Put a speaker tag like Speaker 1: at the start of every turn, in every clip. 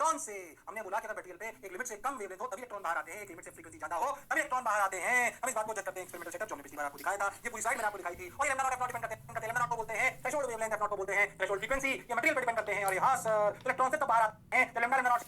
Speaker 1: Electron से। हमने बोला कि अगर मटेरियल पे एक लिमिट से कम वेवलेंथ हो तभी इलेक्ट्रॉन बाहर आते हैं, एक लिमिट से फ्रीक्वेंसी ज्यादा हो तभी इलेक्ट्रॉन बाहर आते हैं। हम इस बात को जज करते हैं एक्सपेरिमेंटल सेटअप जो हमने पिछली बार आपको दिखाया था। ये पूरी स्लाइड मैंने आपको दिखाई थी। और ये lambda naught F not depend करते हैं, लैम्डा नॉट को बोलते हैं थ्रेशोल्ड वेवलेंथ, एफ नॉट को बोलते हैं थ्रेशोल्ड फ्रीक्वेंसी। ये मटेरियल पे डिपेंड करते हैं। और हां सर, इलेक्ट्रॉन से तो बाहर आते हैं, तो लैम्डा नॉट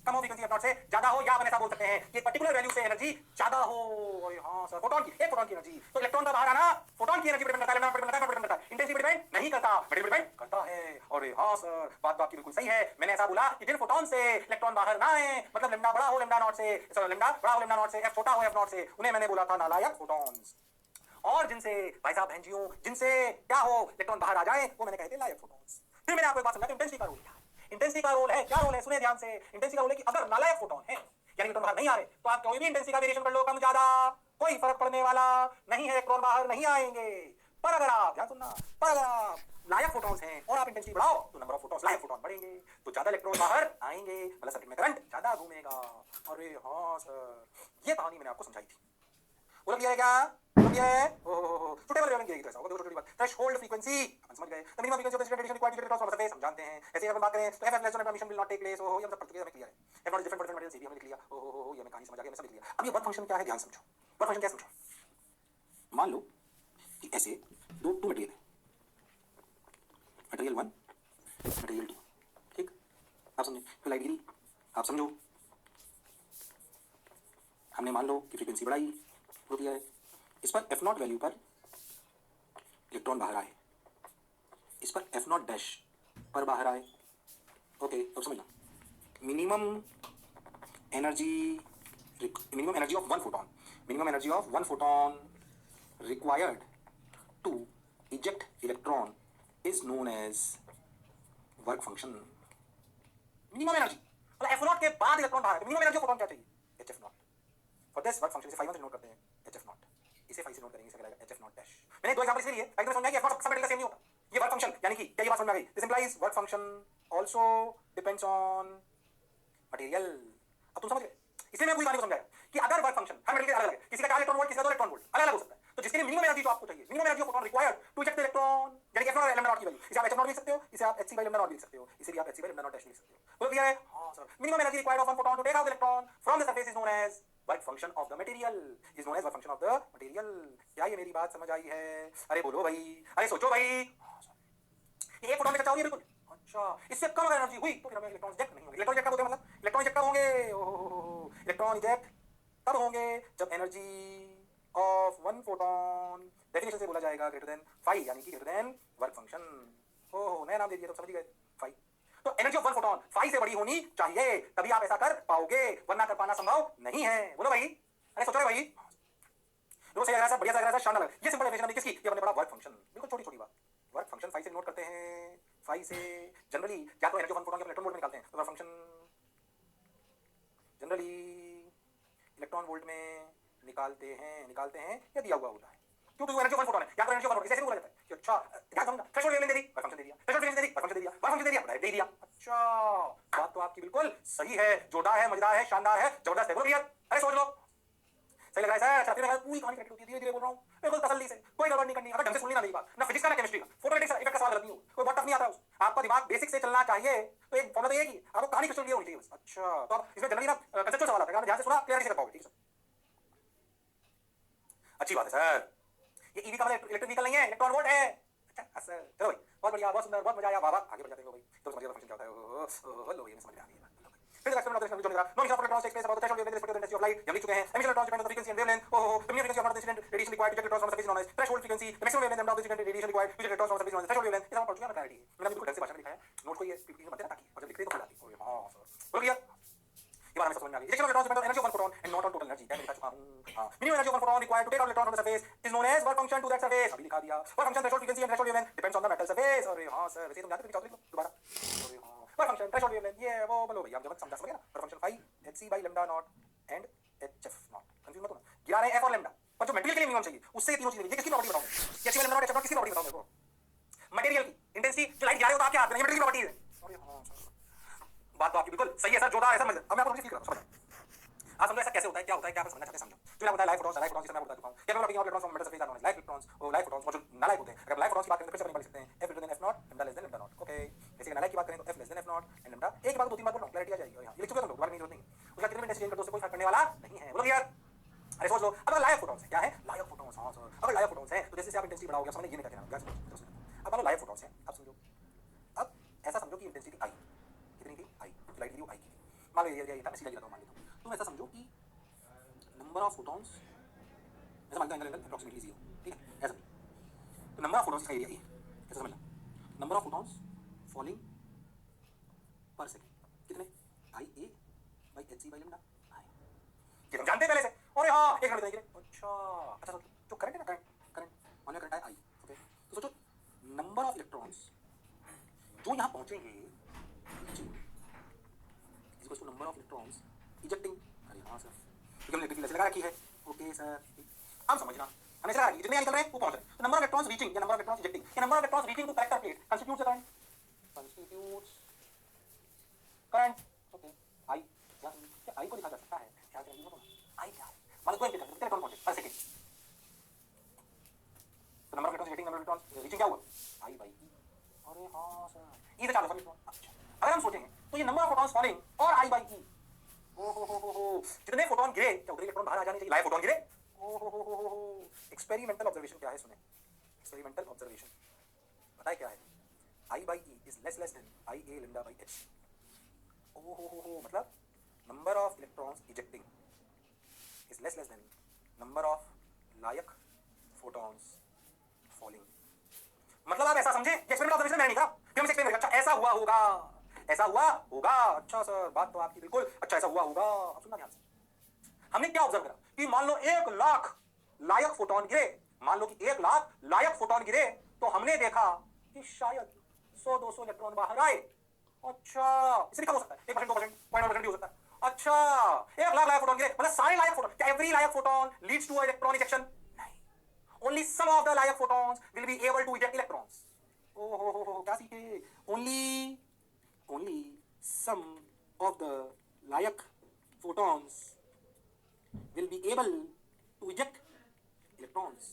Speaker 1: कम हो, फ्रीक्वेंसी एफ नॉट से ज्यादा हो, या अपन ऐसा बोल सकते हैं कि पर्टिकुलर वैल्यू से एनर्जी ज्यादा हो। और हां सर, फोटॉन की, एक फोटॉन की एनर्जी, तो इलेक्ट्रॉन का बाहर आना फोटॉन की एनर्जी पर डिपेंड करता है, लैम्डा पर डिपेंड करता है, इंटेंसिटी पर डिपेंड नहीं करता, मटेरियल पर डिपेंड करता है। और हां सर, बात आपकी बिल्कुल सही है। मैंने ऐसा बोला कि जिन फोटॉन से इलेक्ट्रॉन बाहर ना आए, मतलब लैम्डा बड़ा हो लैम्डा नॉट से, लैम्डा बड़ा हो लैम्डा नॉट से, एफ छोटा हो एफ नॉट से, उन्हें मैंने बोला था नालायक फोटॉन्स। और जिनसे भाई साहब बहनजियों, जिनसे क्या हो इलेक्ट्रॉन बाहर आ जाए, वो मैंने कहे थे लायक फोटॉन्स। फिर मैंने आपको एक बात समझा कि इंटेंसिटी का रोल क्या है। इंटेंसिटी का रोल है, क्या रोल है, सुने ध्यान से। इंटेंसिटी का रोल है कि अगर नालायक फोटॉन है, यानी इलेक्ट्रॉन बाहर नहीं आ रहे, तो आप कोई भी इंटेंसिटी का वेरिएशन कर लो कम ज्यादा, कोई फर्क पड़ने वाला नहीं है, इलेक्ट्रॉन बाहर नहीं आएंगे। पर अगर आप ध्यान सुनना, पर अगर आप लायक फोटॉन्स हैं और आप इंटेंसिटी बढ़ाओ तो number of photons, like photon बढ़ेंगे, तो ज्यादा इलेक्ट्रॉन बाहर आएंगे, मतलब सर्किट में करंट ज्यादा घूमेगा। अरे हाँ सर, ये कहानी मैंने आपको समझाई थी। बोला क्या है, क्या बोला क्या है? सुटेबल वेवलेंथ गिरेगी तो ऐसा होगा। देखो छोटी बात, थ्रेशोल्ड फ्रीक्वेंसी अपन समझ गए। The minimum frequency of radiation required to detect surface हम जानते हैं। ऐसे अपन बात करें तो F less than emission will not take place. ये हम सब पढ़ चुके हैं, हमें क्लियर है। F naught different for material से भी हमने लिख लिया। ये हमें कहानी समझ आ गई, हमें सब लिख लिया। अब ये वर्क फंक्शन क्या है, ध्यान समझो। वर्क फंक्शन क्या समझो। मान लो कि ऐसे दो मटेरियल है, मटेरियल 1 मटेरियल 2, ठीक, आप समझे, फिर लाइट गिरी, आप समझो। हमने मान लो कि फ्रीक्वेंसी बढ़ाई, हो दिया है, इस पर एफ नॉट वैल्यू पर इलेक्ट्रॉन बाहर आए, इस पर एफ नॉट डैश पर बाहर आए। ओके, तो समझना, minimum energy of one photon, minimum energy of one photon required to eject electron is known as work function. Minimum energy मतलब एफ नॉट के बाद इलेक्ट्रॉन बाहर, मिनिमम एनर्जी ऑफ फोटॉन क्या चाहिए, H F not. For this work function, इसे phi 1 से note करते हैं, एच एफ नॉट, इसे फाई से नोट करेंगे, इसे कहलाएगा एच एफ नॉट डैश। मैंने दो एग्जांपल इसलिए लिए ताकि तुम्हें समझ में आए कि एफ नॉट सब मटेरियल का सेम नहीं होता। ये वर्क फंक्शन यानी कि क्या, ये बात समझ में आ गई। This implies work function also depends on material. अब तुम समझ गए, इसलिए मैं पूरी कहानी को समझाया कि अगर वर्क फंक्शन हर मटेरियल अलग है, किसी का 4 इलेक्ट्रॉन वोल्ट, किसी का 2 इलेक्ट्रॉन वोल्ट, अलग अलग हो सकता है, तो जिसके लिए मिनिमम एनर्जी जो आपको चाहिए, minimum energy of photon required to eject electron, यानी कि एफ नॉट लैम्डा नॉट की वैल्यू, इसे आप एच नॉट लिख सकते हो, इसे आप H C by lambda naught लिख सकते हो, इसे भी आप H C by lambda naught dash लिख सकते हो। बोलो क्लियर है? हां sir, minimum energy required of one photon to take out electron from the surface is known as work function of the material, is known as work function of the material. क्या ये मेरी बात समझ आई है? अरे बोलो भाई, अरे सोचो भाई। ये एक फोटॉन में कच्चा हो गया बिल्कुल, अच्छा, इससे कम अगर एनर्जी हुई तो फिर हमें इलेक्ट्रॉन इजेक्ट नहीं होंगे। इलेक्ट्रॉन इजेक्ट कब होते हैं, मतलब इलेक्ट्रॉन इजेक्ट कब होंगे? इलेक्ट्रॉन इजेक्ट तब होंगे जब energy of one photon definition से बोला जाएगा ग्रेटर देन फाई, यानी कि ग्रेटर देन वर्क फंक्शन। ओहो, नया नाम दे दिया, तो समझ गए, फाई। तो energy of one photon phi से बड़ी होनी चाहिए, तभी आप ऐसा कर पाओगे, वरना कर पाना संभव नहीं है। बोलो भाई, अरे सोचो भाई, रोज सही लग रहा है, बढ़िया लग रहा है, शानदार लग रहा है। ये सिंपल डेफिनेशन हमने किसकी, ये हमने पढ़ा वर्क फंक्शन, बिल्कुल छोटी छोटी बात। वर्क फंक्शन फाई से नोट करते हैं, फाई से जनरली या तो एनर्जी ऑफ वन फोटॉन के इलेक्ट्रॉन वोल्ट में निकालते हैं, तो work function generally electron volt में निकालते हैं या दिया हुआ होता है, क्योंकि वो एनर्जी ऑफ वन फोटॉन है, या तो एनर्जी ऑफ वन फोटॉन, ऐसे बोला जाता है कि अच्छा ध्यान समझना, थ्रेशोल्ड वेवलेंथ दे दी, वर्क फंक्शन दे दिया, थ्रेशोल्ड वेवलेंथ दे दी, वर्क फंक्शन दे दिया, वर्क फंक्शन दे दिया, डायरेक्ट दे दिया। अच्छा, बात तो आपकी बिल्कुल सही है, जोरदार है, मजेदार है, शानदार है, जबरदस्त है। बोलो क्लियर? अरे सोच लो, सही लग रहा है सर? अच्छा, फिर पूरी कहानी कनेक्ट होती है, धीरे धीरे बोल रहा हूँ, बिल्कुल तसल्ली से, कोई गड़बड़ नहीं करनी। अगर ढंग से सुन ली ना मेरी बात, ना फिजिक्स का ना केमिस्ट्री का, फोटोएलेक्ट्रिक इफेक्ट का सवाल गलत नहीं हो, कोई बहुत टफ नहीं आता है, आपका दिमाग बेसिक से चलना चाहिए। तो एक फॉर्मूला तो ये कि आपको कहानी क्रिस्टल क्लियर होनी चाहिए बस। अच्छा, तो अब इसमें जनरली ना कंसेप्चुअल सवाल आता है, ध्यान से सुना, क्लियर कैसे कर पाओगे? ठीक है, अच्छी बात है सर। ये ईवी का मतलब इलेक्ट्रिक व्हीकल नहीं है, इलेक्ट्रॉन वोल्ट है। अच्छा सर, चलो भाई, बहुत बढ़िया, बहुत सुंदर, बहुत मजा आया, वाह वाह, आगे बढ़ जाते हो भाई, तो समझिए फंक्शन क्या होता है। ओह लो, ये समझ में आ गई बात। फिर एक्सपेरिमेंट ऑफ जो मेरा no is of electrons takes place about the threshold wavelength respect to the intensity of light, हम लिख चुके हैं। Emission electrons depend on the frequency and wavelength. ओहो, the minimum frequency of not incident radiation required to eject electrons from the surface is known as threshold frequency, the maximum wavelength of the incident radiation required to eject electrons from the surface is known as threshold wavelength. इतना पढ़ चुके हैं ना clarity, मैंने बिल्कुल ढंग से भाषा में लिखा है, नोट को ये पीपीटी में बनते हैं ताकि और जब लिखते हैं तो फैलाती है। हां सर, बोलो भैया, ये बात हमें समझ में आ गई। Ejection of electrons depend on energy of one photon and not on total energy, मैं लिखा चुका हूं। हां, minimum energy of one photon required to take out electron from the surface is known as work function to that surface, अभी लिखा दिया। Work function threshold frequency and threshold wavelength depends on the metal surface. अरे हां sir, वैसे तुम जानते थे, लिख लो दोबारा। अरे हां, वर्क फंक्शन थ्रेशोल्ड वेवलेंथ, ये वो बोलो भैया, हम जब समझ गए ना, work function phi H C by lambda naught and H F naught, confuse मत होना, गिरा रहे एफ और लैम्डा, पर जो मटेरियल के लिए मिनिमम चाहिए उससे ये तीनों चीजें, ये किसकी प्रॉपर्टी बताऊं? H C by lambda naught H F naught किसकी प्रॉपर्टी बताऊं मेरे को? मटेरियल की इंटेंसिटी, जो लाइट गिरा रहे हो तो आपके हाथ में, ये मटेरियल की प्रॉपर्टी है। अरे हां सर, बात तो आपकी बिल्कुल सही है सर, जोरदार है सर। अब मैं आपको फील करा समझ, आप समझो ऐसा कैसे होता है, क्या होता है, क्या आप समझना चाहते हैं समझो। जो मैं बताया लाइव फोटॉन्स जिसमें मैं बताता हूं capital of electrons from metal surface are known as live electrons. वो लाइव फोटॉन्स जो नालायक होते हैं, अगर लाइव फोटॉन्स की बात करें तो फिर से अपन लिख सकते हैं f greater than f naught lambda less than lambda naught। Okay, जैसे नालायक की बात करें तो f less than f naught and lambda। एक बात दो तीन बार बोलो, क्लैरिटी आ जाएगी। और यहां ये लिख चुके हो तुम लोग, दोबारा नहीं जरूरत नहीं है। उसका कितने भी इंटेंसिटी चेंज कर दो उससे कोई फर्क पड़ने वाला नहीं है। बोलो यार, अरे सोच लो, अगर लाइव फोटॉन्स है, क्या है लाइव फोटॉन्स, हां सर, अगर लाइव फोटॉन्स है तो जैसे आप इंटेंसिटी बढ़ाओगे, समझ ये नहीं कहते ना। अब मान लो लाइव फोटॉन्स है, अब समझो, अब ऐसा समझो कि इंटेंसिटी आई कितनी थी, आई लाइट की आई की थी। मान लो ये था, मैं सीधा लिखता हूं, मान लेता हूं। तुम ऐसा समझो कि नंबर ऑफ फोटॉन्स, ऐसा मानते हैं एंगल अप्रॉक्सीमेटली 0, ठीक है, ऐसा। तो नंबर ऑफ फोटॉन्स का एरिया ए, ऐसा समझना, number of photons falling per second कितने, I A by H C by lambda. ये तुम जानते हैं पहले से। अरे हाँ, एक मिनट देखिए, अच्छा अच्छा, जो करंट है ना, करंट करंट मान लो करंट है आई, ओके, तो सोचो नंबर ऑफ इलेक्ट्रॉन्स जो यहाँ पहुंचेंगे is number of electrons ejecting. अरे हाँ सर, क्योंकि हमने इलेक्ट्रिक लगा रखी है। ओके सर, अब समझना, हमने लगा रखी, जितने यहाँ निकल रहे हैं वो पहुंच रहे हैं। तो नंबर ऑफ इलेक्ट्रॉन्स रीचिंग या नंबर ऑफ इलेक्ट्रॉन्स इजेक्टिंग या number of electrons reaching to collector plate constitutes the current, constitutes current. Okay, I क्या आई को लिखा जा सकता है, क्या करेंगे बोलो, आई क्या है, मान लो 2 एम्पीयर कितने इलेक्ट्रॉन पहुंचे पर सेकंड। तो number of electrons ejecting, number of electrons reaching क्या हुआ, आई बाई ई। अरे हाँ सर, ई से चालू इलेक्ट्रॉन। अच्छा, अगर हम सोचेंगे तो ये नंबर ऑफ फोटॉन्स फॉलिंग और आई बाई ई, हो, जितने फोटॉन गिरे क्या उतने इलेक्ट्रॉन बाहर आ जाने चाहिए, लाइव फोटॉन गिरे। हो, एक्सपेरिमेंटल ऑब्जर्वेशन क्या है सुने, एक्सपेरिमेंटल ऑब्जर्वेशन पता है क्या है, I by E is less less than I A lambda by H. हो, मतलब number of electrons ejecting is less less than number of like photons falling. मतलब आप ऐसा समझे, एक्सपेरिमेंटल ऑब्जर्वेशन मैंने नहीं कहा, फिर हम एक्सप्लेन करेंगे। अच्छा ऐसा हुआ होगा, ऐसा हुआ होगा, अच्छा सर बात तो आपकी बिल्कुल, अच्छा ऐसा हुआ होगा। अब सुनना ध्यान से, हमने क्या ऑब्जर्व करा कि मान लो 1 लाख लायक फोटॉन गिरे, मान लो कि 1 लाख लायक फोटॉन गिरे, तो हमने देखा कि शायद 100-200 इलेक्ट्रॉन बाहर आए। अच्छा, इससे कम हो सकता है, 1%, 2%, 0.1% भी हो सकता है। अच्छा, 1 लाख लायक फोटॉन गिरे, मतलब सारे लायक फोटॉन, क्या every like photon leads to electron ejection? नहीं, only some of the like photons will be able to eject electrons. ओहो, क्या सीखे, only some of the layak photons will be able to eject electrons।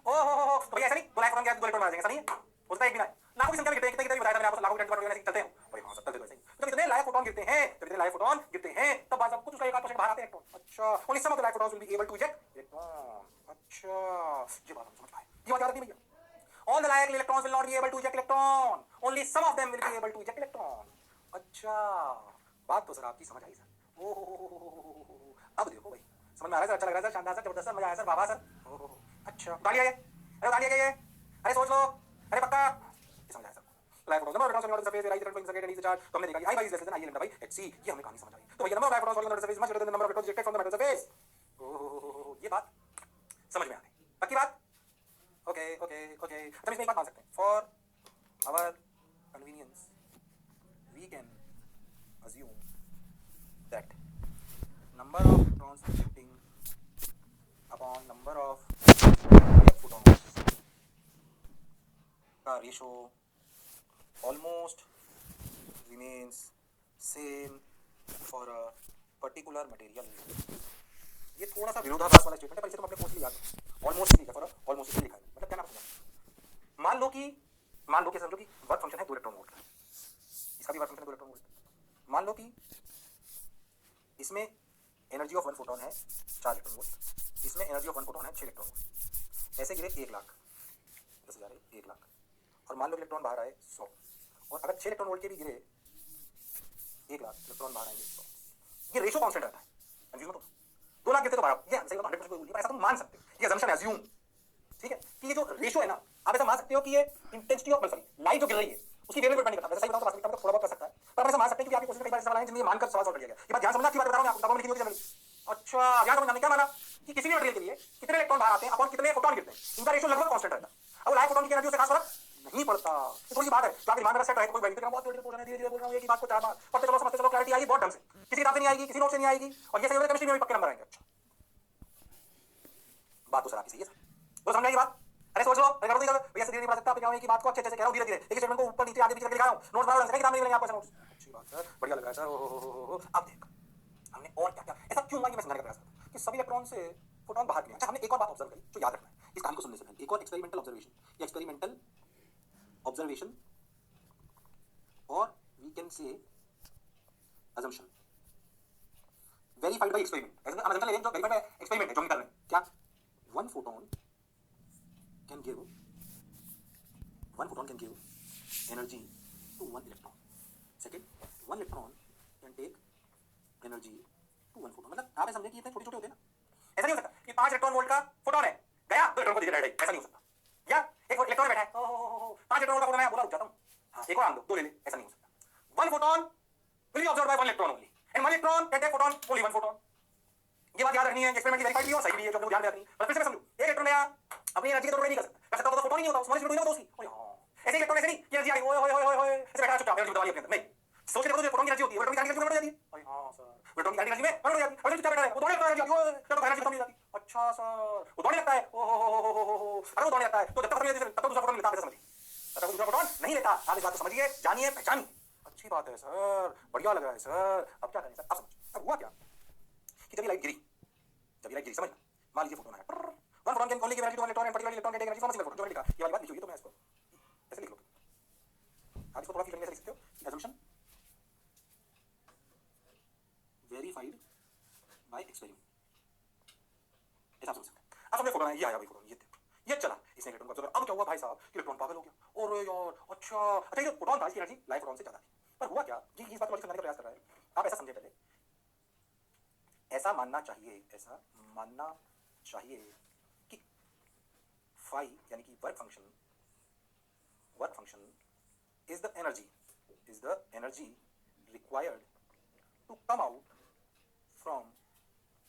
Speaker 1: ओहो, तो भैया ऐसा नहीं, 2 lakh photon क्या 2 इलेक्ट्रॉन मार देंगे, ऐसा नहीं है, हो सकता है एक भी ना, लाखों की संख्या में गिरते हैं, कितने बताया था मैंने आपको, लाखों की संख्या में चलते हैं। अरे हाँ, 70 ऐसे ही, जब इतने लायक फोटॉन गिरते हैं, जब इतने लायक फोटॉन गिरते हैं, तब बात सब कुछ उसका 1% बाहर आते हैं इलेक्ट्रॉन। अच्छा, only some of the layak photons will be able to eject electron। अच्छा, ये बात हम समझ पाए, ये बात याद रखनी भैया, all the layak electrons will not be able to eject electron, only some of them will be able to eject electron। अच्छा, बात तो सर आपकी समझ आई सर। ओहो, अब देखो भाई समझ में आ रहा है सर, अच्छा लग रहा है सर, शानदार सर, जबरदस्त सर, मजा आया सर, बाबा सर। ओहो, अच्छा गाली है, अरे गाली है ये, अरे सोच लो, अरे पक्का समझ आया sir. Life photons number of electrons surface rise electron circuit and charge, तो हमने देखा कि I by is less than I lambda by H C, ये हमें कहानी समझ आई। तो भैया number of electrons falling on the surface much greater than number of electrons ejected from the metal surface. ओहो, ये बात समझ में आ गई, पक्की बात। ओके ओके ओके, अच्छा इसमें एक बात मान सकते हैं, for our convenience we can assume that number of electrons ejecting upon number of photons का ratio almost remains same for a particular material। ये थोड़ा सा विरोधाभास वाला स्टेटमेंट है, पर इसे तुम अपने कोर्स में याद रखो, ऑलमोस्ट लिखा है, ऑलमोस्ट लिखा है, मतलब क्या नाम समझा। मान लो कि समझो कि वर्क फंक्शन है 2 इलेक्ट्रॉन वोल्ट का, इसका भी वर्क फंक्शन है 2 इलेक्ट्रॉन वोल्ट। मान लो कि इसमें एनर्जी ऑफ 1 फोटॉन है 4 इलेक्ट्रॉन वोल्ट, इसमें एनर्जी ऑफ 1 फोटॉन है 6 इलेक्ट्रॉन वोल्ट। ऐसे गिरे 1 लाख, 10,000 1 लाख, और मान लो इलेक्ट्रॉन बाहर आए 100, और अगर 6 इलेक्ट्रॉन वोल्ट के भी गिरे 1 लाख इलेक्ट्रॉन बाहर आएंगे 100। ये रेशो कांस्टेंट रहता है, कंफ्यूज मत हो, 2 लाख गिरते तो बाहर, ये सही बात 100% बोली, ऐसा तुम मान सकते हो, ये अजम्पशन है, अज्यूम, ठीक है, कि ये जो रेशो है ना, आप ऐसा मान सकते हो कि ये इंटेंसिटी ऑफ सॉरी लाइट जो गिर रही है उसकी वेवलेंथ पर डिपेंड करता है। वैसे सही बताऊं तो वास्तविकता में थोड़ा बहुत कर सकता है, पर ऐसा मान सकते हैं कि आपकी कोशिश कई बार ऐसा वाला है जिनमें मानकर सवाल सॉल्व कर लिया गया। ये बात ध्यान समझना, अच्छी बात बता रहा हूं मैं आपको, किताबों में लिखी होगी जनरली। अच्छा, ध्यान समझना, क्या माना कि किसी भी मटेरियल के लिए कितने इलेक्ट्रॉन बाहर आते हैं अपॉन कितने फोटॉन गिरते हैं, इनका रेशो लगभग कांस्टेंट रहता है। अब लाइट फोटॉन की एनर्जी से खास फर्क नहीं पड़ता, ये थोड़ी सी बात है, तो आप दिमाग में सेट है, कोई वैल्यू तो बहुत थोड़ी बोल धीरे बोल रहा हूं, एक ही बात को 4 बार पढ़ते चलो, समझते चलो, क्लैरिटी आएगी बहुत ढंग से, किसी किताब से नहीं आएगी, किसी नोट से नहीं आएगी, और ये सही होगा केमिस्ट्री में भी पक्के नंबर आएंगे। अच्छा, बात तो सर आपकी सही है सर, तो समझ आएगी बात। अरे सोच लो, अरे करो भैया से धीरे नहीं पढ़ा सकता, आप क्या की बात को अच्छे से कह रहा हूं, धीरे धीरे एक स्टेटमेंट को ऊपर नीचे आगे पीछे करके लिखा रहा हूं, नोट्स बना रहा हूं, किताब नहीं मिलेंगे आपको नोट्स। अच्छी बात सर, बढ़िया लग रहा है सर। ओ अब देख, हमने और क्या क्या ऐसा क्यों हुआ ये मैं समझाने का प्रयास करता हूँ कि सभी इलेक्ट्रॉन से फोटॉन बाहर निकले। अच्छा, हमने एक और बात ऑब्जर्व करी जो याद रखना है इस कहानी को सुनने से पहले, एक और एक्सपेरिमेंटल ऑब्जर्वेशन और we can say assumption verified by experiment। ऐसे हम assumption ले रहे हैं जो verified by experiment है जो हम कर रहे हैं। क्या one photon can give energy to one electron। second, one electron can take energy to one photon। मतलब आप ऐसा समझे कि ये छोटे छोटे होते हैं ना, ऐसा नहीं हो सकता कि 5 इलेक्ट्रॉन वोल्ट का फोटोन है गया 2 इलेक्ट्रॉन को दे दिया डायरेक्ट, ऐसा नहीं हो सकता। या एक इलेक्ट्रॉन बैठा है 5 इलेक्ट्रॉन का फोटोन है, बोला रुक जाता हूं, हां एक और आन दो 2 ले ले, ऐसा नहीं हो सकता। one photon will be observed by one electron only and one electron can take photon only one photon। ये बात याद रखनी है, एक्सपेरिमेंट की वेरीफाइड भी और सही भी है जो हमने ध्यान रखनी है। बस फिर से समझो, एक इलेक्ट्रॉन आया अपनी एनर्जी का तो नहीं कर सकता तो फोटोन ही नहीं होता, स्मॉलेस्ट बिट होता उसकी। ओए हां, ऐसे इलेक्ट्रॉन ऐसे नहीं कि एनर्जी आई ओए ओए ओए ओए ऐसे बैठा चुपचाप एनर्जी दबा ली अपने अंदर, नहीं सोच के देखो जो फोटोन की एनर्जी होती है इलेक्ट्रॉन की एनर्जी में बढ़ जाती है। ओए हां सर, इलेक्ट्रॉन की एनर्जी में बढ़ जाती है, और चुपचाप बैठा है वो दौड़ने लगता है एनर्जी ओए तो एनर्जी खत्म नहीं हो जाती। अच्छा सर, वो दौड़ने लगता है ओ हो अरे वो दौड़ने लगता है तो जब तक खत्म नहीं होती तब तक दूसरा फोटोन लेता है, समझिए तब तक दूसरा फोटोन नहीं लेता। आप इस बात को समझिए, जानिए, पहचानिए। अच्छी बात है सर, बढ़िया लग रहा है सर, अब क्या करें सर? अब समझ, अब हुआ क्या कि जब ये लाइट गिरी समझ मान लीजिए फोटोन आया, one photon can only give energy to one electron and particular electron can take energy from single photon. जो मैंने लिखा ये वाली बात लिखी हुई है तो मैं इसको ऐसे लिख लूं, आप इसको थोड़ा फील करके लिख सकते हो कि assumption verified by experiment, ऐसा आप समझ सकते हैं। अब समझो फोटोन आया, ये आया भाई फोटोन, ये चला, इसने इलेक्ट्रॉन को ऑब्जर्व। अब क्या हुआ भाई साहब, इलेक्ट्रॉन पागल हो गया, अरे यार अच्छा ये फोटोन था इसकी एनर्जी लाइट फोटोन से ज्यादा थी। पर हुआ क्या, ये इस बात को समझने का प्रयास कर रहा है। आप ऐसा समझे, पहले ऐसा मानना चाहिए कि फाई यानी कि work function is the energy required to come out from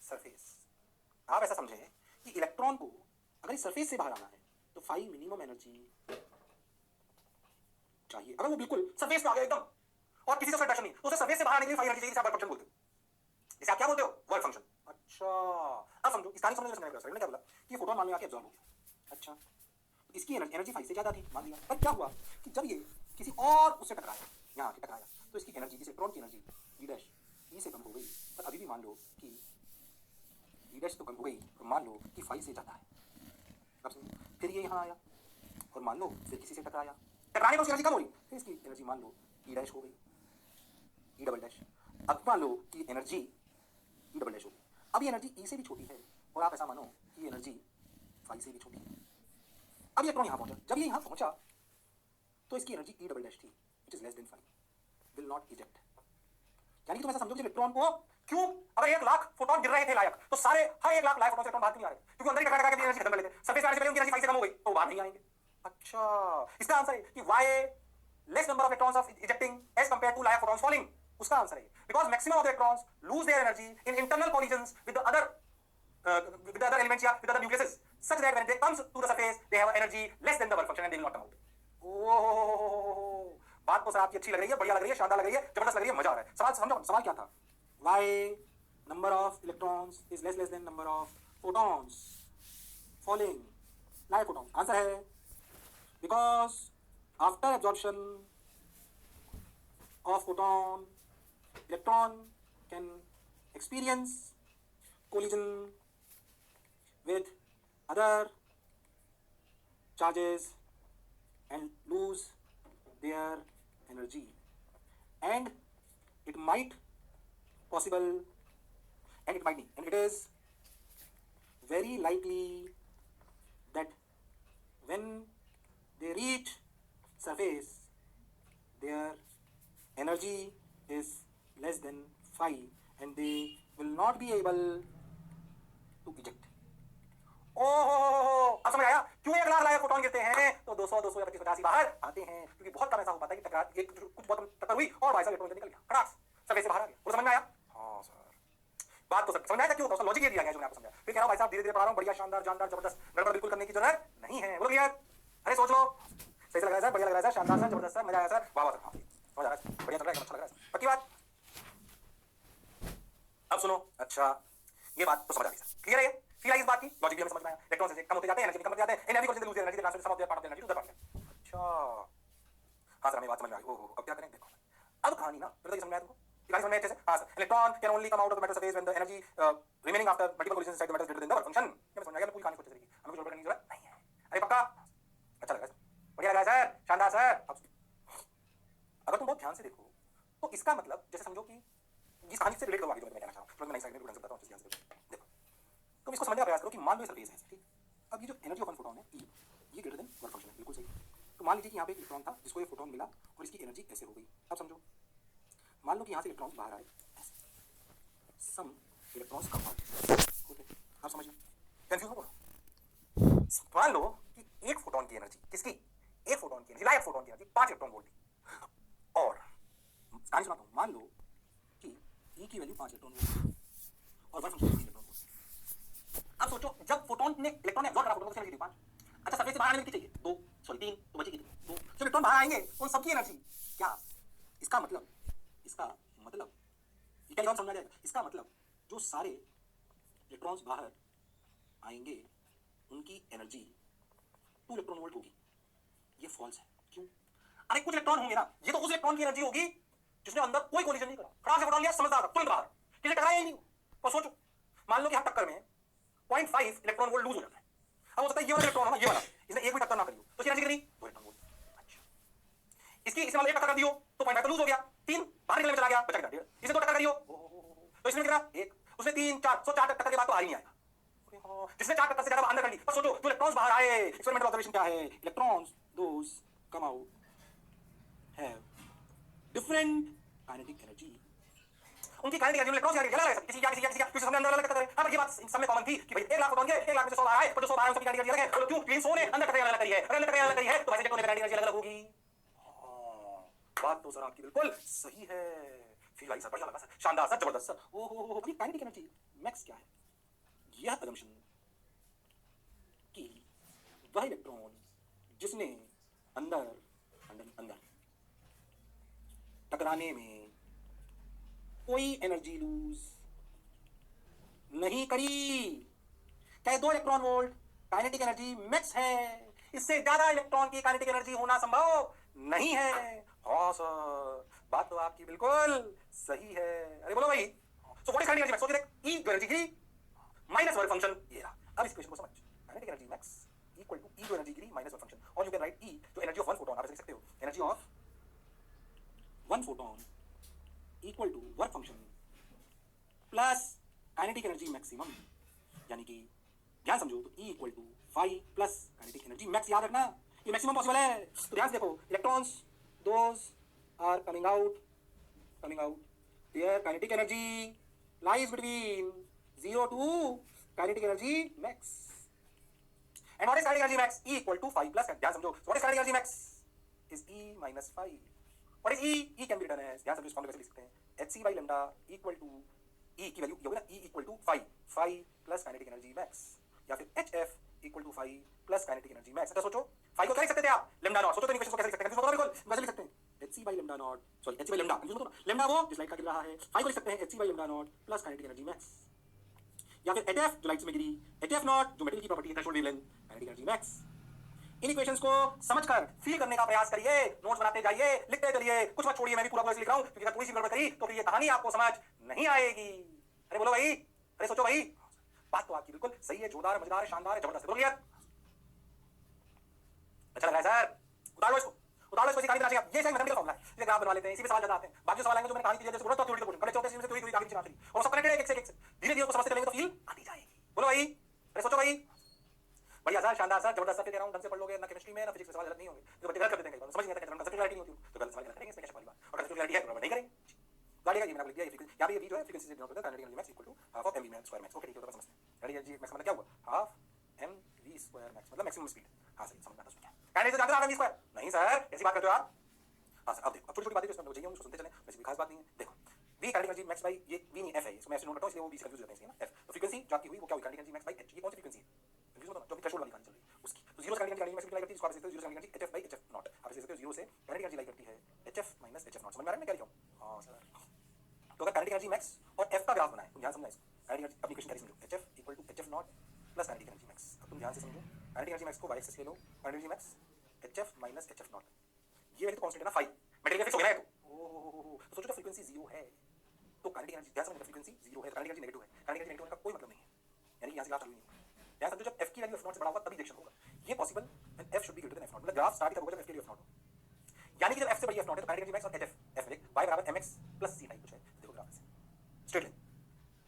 Speaker 1: surface. आप ऐसा समझें कि इलेक्ट्रॉन को अगर इस सरफेस से बाहर आना है तो फाई मिनिमम एनर्जी चाहिए। अगर वो बिल्कुल सरफेस पे आ गया एकदम और किसी से टच नहीं तो उसे सरफेस से बाहर आने के लिए फाई एनर्जी चाहिए, जिसे आप वर्क फंक्शन बोलते हो, जिसे आप क्या बोलते हो, वर्क फंक्शन। अच्छा अब समझो, इस कहानी समझने में क्या बोला कि फोटोन मान लो आके अब्जॉर्ब हो गया। अच्छा इसकी एनर्जी फाई से ज्यादा थी मान लिया, पर क्या हुआ कि जब ये किसी और उससे टकराया, यहाँ आके टकराया तो इसकी एनर्जी, जिस इलेक्ट्रॉन की एनर्जी ई डैश ई से कम हो गई, पर अभी भी मान लो कि ई डैश तो कम हो गई, तो मान लो कि फाई से ज्यादा है। अब समझो, फिर ये यहाँ आया और मान लो फिर किसी से टकराया, टकराने पर उसकी एनर्जी कम हो रही, फिर इसकी एनर्जी मान लो ई डैश हो गई, ई डबल डैश। अब मान लो कि एनर्जी ई डबल डैश हो गई, अब ये एनर्जी ई से भी छोटी है और आप ऐसा मानो कि एनर्जी फाई से भी छोटी है। अब ये इलेक्ट्रॉन यहाँ पहुंचा, जब ये यहाँ पहुंचा तो इसकी एनर्जी ई डबल डैश थी which is less than phi, will not eject. यानी कि तुम ऐसा समझो कि इलेक्ट्रॉन को क्यों, अगर 1 लाख फोटोन गिर रहे थे लायक तो सारे हर 1 लाख लायक फोटोन से इलेक्ट्रॉन बाहर नहीं आ रहे, क्योंकि अंदर ही टकरा के एनर्जी खत्म कर लेते, सरफेस पे आने से पहले उनकी एनर्जी फाई से कम हो गई तो बाहर नहीं आएंगे। अच्छा इसका आंसर है कि why less number of electrons of ejecting as compared to like photons falling. उसका आंसर है because maximum of the electrons lose their energy in internal collisions with the other elements या with other nucleuses such that when they comes to the surface they have energy less than the work function and they will not come out। ओह बात तो sir आपकी अच्छी लग रही है, बढ़िया लग रही है, शानदार लग रही है, जबरदस्त लग रही है, मजा आ रहा है। सवाल समझो, सवाल क्या था, why number of electrons is less than number of photons falling, light photons। Answer है because after absorption of photon electron can experience collision with other charges and lose their energy, and it might possible and it might be and it is very likely that when they reach surface their energy is less than phi and they will not be able to eject। ओह अब समझ आया क्यों 1 लाख लायक photon गिरते हैं तो 200 200 या 25 50 बाहर आते हैं, क्योंकि बहुत कम ऐसा हो पाता है कि टकरा एक कुछ बहुत टक्कर हुई और भाई साहब इलेक्ट्रॉन निकल गया खड़ाक सरफेस से बाहर आ गया। पूरा समझ में आया? हां सर बात तो समझ आया क्यों होता है, उसका लॉजिक ये दिया गया जो मैंने आपको समझाया। फिर कह रहा हूं भाई साहब धीरे धीरे पढ़ा रहा हूं, बढ़िया शानदार जानदार जबरदस्त, गड़बड़ बिल्कुल करने की जरूरत नहीं है। बोलो क्लियर? अरे सोच लो, सही से लग रहा है सर, बढ़िया लग रहा है सर, शानदार सर, जबरदस्त सर, मजा आया सर, वाह वाह सर, हां समझ आ रहा है, बढ़िया चल रहा है, अच्छा लग रहा है, पक्की बात। अब सुनो, अच्छा ये बात तो समझ आ गई सर, क्लियर है? फील आई इस बात की, लॉजिक भी हमें समझ में आया। इलेक्ट्रॉन से कम होते जाते हैं, एनर्जी कम होते जाते हैं, एनर्जी को lose energy transfer some of their part of energy to the part. अच्छा हां सर हमें बात समझ में आ गई। ओहो अब क्या करें देखो, अब कहानी ना फिर तो समझ में आया तुमको, कहानी समझ में आया जैसे। हां sir electron can only come out of the metal surface when the energy remaining after multiple collisions inside the metal is greater than the work function. ये समझ आ गया ना, पूरी कहानी सोच तरीके हमें कुछ गड़बड़ करने की जरूरत नहीं है। अरे पक्का अच्छा लगा, बढ़िया लगा सर, शानदार सर। अगर तुम बहुत ध्यान से देखो तो इसका मतलब जैसे समझो कि इस कहानी से रिलेट करो आगे जो मैं कहना चाह रहा हूँ, तुरंत मैं नई साइड में ढूंढ सकता हूँ, ध्यान से देखो। तुम इसको समझने का प्रयास करो कि मान लो ये सरफेस है, ठीक। अब ये जो एनर्जी ऑफ वन फोटोन है ई, ये ग्रेटर देन वर्क फंक्शन है, बिल्कुल सही। तो मान लीजिए कि यहाँ पे एक इलेक्ट्रॉन था जिसको ये फोटोन मिला और इसकी एनर्जी ऐसे हो गई। अब समझो, मान लो कि यहाँ से इलेक्ट्रॉन बाहर आए, सम इलेक्ट्रॉन्स कम आउट होते। आप समझ लो, कंफ्यूज हो। मान लो कि एक फोटोन की एनर्जी, किसकी, एक फोटोन की एनर्जी, लाइट फोटोन की एनर्जी 5 इलेक्ट्रॉन वोल्ट थी, और कहानी सुनाता हूँ, मान लो कि ई की वैल्यू 5 इलेक्ट्रॉन वोल्ट और वर्क फंक्शन 3 इलेक्ट्रॉन वोल्ट। अब सोचो, जब फोटोन ने इलेक्ट्रॉन ने एब्जॉर्ब करा, फोटोन की एनर्जी 5, अच्छा सरफेस से बाहर आने की चाहिए 2, सॉरी 3, तो बची कितनी, 2। जब इलेक्ट्रॉन बाहर आएंगे उन सबकी एनर्जी क्या, इसका मतलब ये क्या समझा जाएगा, इसका मतलब जो सारे इलेक्ट्रॉन्स बाहर आएंगे उनकी एनर्जी 2 इलेक्ट्रॉन वोल्ट होगी। ये फॉल्स है, क्यों? अरे कुछ इलेक्ट्रॉन होंगे ना, ये तो उस इलेक्ट्रॉन की एनर्जी होगी जिसने अंदर कोई कोलिजन नहीं करा, खड़ा से फोटोन लिया, समझदार तुरंत बाहर, किसी टकराया ही नहीं। और सोचो, मान लो कि हम टक्कर में 0.5 इलेक्ट्रॉन वोल्ट लूज हो जाता है। अब हो सकता है ये वाला इलेक्ट्रॉन है ना, ये वाला, इसने एक भी टक्कर ना करी हो, तो एनर्जी कितनी, 2 इलेक्ट्रॉन वोल्ट। अच्छा, इसकी इसने मतलब एक टक्कर कर दियो तो 0.5 लूज हो गया, 3 बाहर निकलने में चला गया, बचा कितना, 1.5। इसने 2 टक्कर करी हो तो इसने कितना, 1, उसने 3, 4, 4 टक्कर के बाद तो आ ही नहीं आएगा। जिसने 4 टक्कर से ज्यादा अंदर कर ली, बस सोचो जो इलेक्ट्रॉन्स बाहर आए, एक्सपेरिमेंटल ऑब्जर्वेशन क्या है, electrons those come out have different kinetic energy. उनकी काइनेटिक एनर्जी इलेक्ट्रॉन्स की अलग है, किसी किसी हमने अंदर अलग टक्कर। हां, ये बात सब में कॉमन थी कि भाई 1 लाख फोटॉन के 1 लाख में से 100 बाहर आए, तो जो 100 बाहर सबकी काइनेटिक एनर्जी अलग है। तो क्यों, क्लीन 100 ने अंदर टक्कर अलग करी है, अगर अंदर टक्कर अलग करी है तो वैसे इलेक्ट्रॉन की काइनेटिक एनर्जी अलग होगी। बात तो सर आपकी बिल्कुल सही है, फील आई सर, बढ़िया लगा सर, शानदार सर, जबरदस्त सर। ओहो, अभी काइनेटिक एनर्जी मैक्स क्या है, यह असम्पशन कि वह इलेक्ट्रॉन जिसने अंदर टकराने में कोई एनर्जी लूज नहीं करी, चाहे 2 electron volt kinetic energy max है, इससे ज्यादा इलेक्ट्रॉन की काइनेटिक एनर्जी होना संभव नहीं है। हाँ सर, बात तो आपकी बिल्कुल सही है। अरे बोलो भाई, so what is kinetic energy max? सोच देख, ई एनर्जी गिरी माइनस वर्क फंक्शन, ये रहा। अब इस क्वेश्चन को समझ, kinetic energy max equal to E energy गिरी माइनस वर्क फंक्शन, और यू कैन राइट ई जो एनर्जी ऑफ वन फोटोन, आप ऐसे लिख सकते हो, energy of one photon equal to work function plus kinetic energy maximum, यानी कि ध्यान समझो, तो E equal to 5 plus kinetic energy max, याद रखना ये मैक्सिमम पॉसिबल है। तो ध्यान से देखो, electrons those are coming out, their kinetic energy lies between 0 to kinetic energy max. And what is kinetic energy max? E equal to 5 plus, ध्यान समझो, what is kinetic energy max? Is E minus 5. What is E? E can be written as, ध्यान समझो, इस फॉर्मूले कैसे लिख सकते हैं, hc by lambda equal to E की वैल्यू ये होगी ना, E equal to 5 plus kinetic energy max, या फिर hf equal to 5 plus kinetic energy max। अच्छा सोचो, 5 को क्या लिख सकते थे आप, lambda नॉट, सोचो तो इक्वेशन को कैसे लिख सकते हैं, कंफ्यूज बिल्कुल, वैसे लिख सकते हैं hc by lambda not, sorry hc by lambda, confuse मत होना, lambda वो जिस लाइट का गिर रहा है, 5 को लिख सकते हैं hc by lambda naught plus kinetic energy max, या फिर hf जो लाइट में गिरी, hf नॉट जो मेटल की प्रॉपर्टी है, threshold wavelength, kinetic energy max. इन इक्वेशंस को समझकर फील करने का प्रयास करिए, नोट्स बनाते जाइए, लिखते चलिए, कुछ मत छोड़िए। मैं भी पूरा पूरा लिख रहा हूं क्योंकि अगर थोड़ी सी गड़बड़ करी तो फिर ये कहानी आपको समझ नहीं आएगी। अरे बोलो भाई, अरे सोचो भाई, बात तो आपकी बिल्कुल सही है, जोरदार, मजेदार, शानदार, जबरदस्त। बोलो यार, अच्छा लगा है सर, उतारो इसको, इसको कहानी बनाते हैं। ये सही मैथमेटिकल फॉर्मूला है, इसे ग्राफ बनवा लेते हैं, इसी पे सवाल ज्यादा आते हैं। बाकी सवाल आएंगे जो मैंने कहानी की जैसे थोड़ा तो थ्योरी क्वेश्चन कलेक्ट होते हैं, इसमें थ्योरी काफी चीजें आती हैं और सब कनेक्टेड है एक से एक से, धीरे धीरे उसको समझते चलेंगे तो फील आती जाएगी। बोलो भाई, अरे सोचो भाई, बढ़िया सर, शानदार सर, जबरदस्त सर, कह रहा हूं, ढंग से पढ़ लोगे ना केमिस्ट्री में ना फिजिक्स में सवाल गलत नहीं होंगे, तो बच्चे गलत कर देते हैं, समझ नहीं आता, कंसेप्चुअल क्लैरिटी नहीं होती, तो गलत सवाल गलत करेंगे, इसमें क्या वाली बात, और कंसेप्चुअल क्लैरिटी है तो नहीं करेंगे। गाड़ी का ये मैंने लिख दिया, ये फ्रीक्वेंसी, यहां पे ये v जो है फ्रीक्वेंसी से डिनोट होता है, kinetic energy max equal to half of mv square max. Okay ठीक है, तो समझते हैं, काइनेटिक एनर्जी मैक्स मतलब क्या हुआ, हाफ mv स्क्वायर मैक्स मतलब मैक्सिमम स्पीड। हां सही, समझ में आता है क्या काइनेटिक जानते हो आप mv स्क्वायर? नहीं सर, कैसी बात करते हो आप? हां सर, अब देखो, अब छोटी छोटी बातें जो इसमें चाहिए उसको सुनते चलें, वैसे भी खास बात नहीं है। देखो, v kinetic energy max bye ये v नहीं f है, इसको मैं ऐसे नोट करता हूं इसलिए वो v से कंफ्यूज हो जाते हैं, इसलिए ना f। तो फ्रीक्वेंसी जो आपकी हुई वो क्या हुई, kinetic energy max bye h, ये कौन सी फ्रीक्वेंसी है, कंफ्यूज मत होना, जो भी थ्रेशोल्ड वाली कहानी चल रही है उसकी। तो 0 से काइनेटिक एनर्जी मैक्स अप्लाई करती है, इसको आप लिखते हो 0 से kinetic energy hf by hf naught, आप इसे लिखते हो 0 से काइनेटिक एनर्जी लाई करती है hf माइनस hf नॉट। समझ में आ रहा है मैं क्या लिख रहा हूं? हां सर, तो अगर काइनेटिक एनर्जी मैक्स और f का ग्राफ बनाए तो ध्यान समझना इसको, काइनेटिक एनर्जी अपनी इक्वेशन कैसे समझो, hf equal to hf naught plus kinetic energy max. अब तुम ध्यान से समझो, काइनेटिक एनर्जी मैक्स को y एक्सिस ले लो, kinetic energy max hf minus hf naught, ये वैल्यू तो कांस्टेंट है ना 5, मटेरियल फिक्स हो गया है तो। ओह, तो सोचो तो फ्रीक्वेंसी 0 है, तो काइनेटिक एनर्जी ध्यान समझना फ्रीक्वेंसी जीरो है तो काइनेटिक एनर्जी नेगेटिव है, काइनेटिक एनर्जी नेगेटिव होने का कोई मतलब नहीं है, यानी यहाँ से ग्राफ चालू ही नहीं होगा। ध्यान समझो जब f की वैल्यू f0 से बड़ा होगा तभी रिएक्शन होगा, ये possible when f should be greater than f0, मतलब ग्राफ स्टार्ट तब होगा जब f की वैल्यू f0 हो, यानी कि जब f से बड़ी f0 है तो काइनेटिक एनर्जी मैक्स और hf f में y बराबर mx प्लस c टाइप कुछ है, देखो ग्राफ से स्ट्रेट लाइन,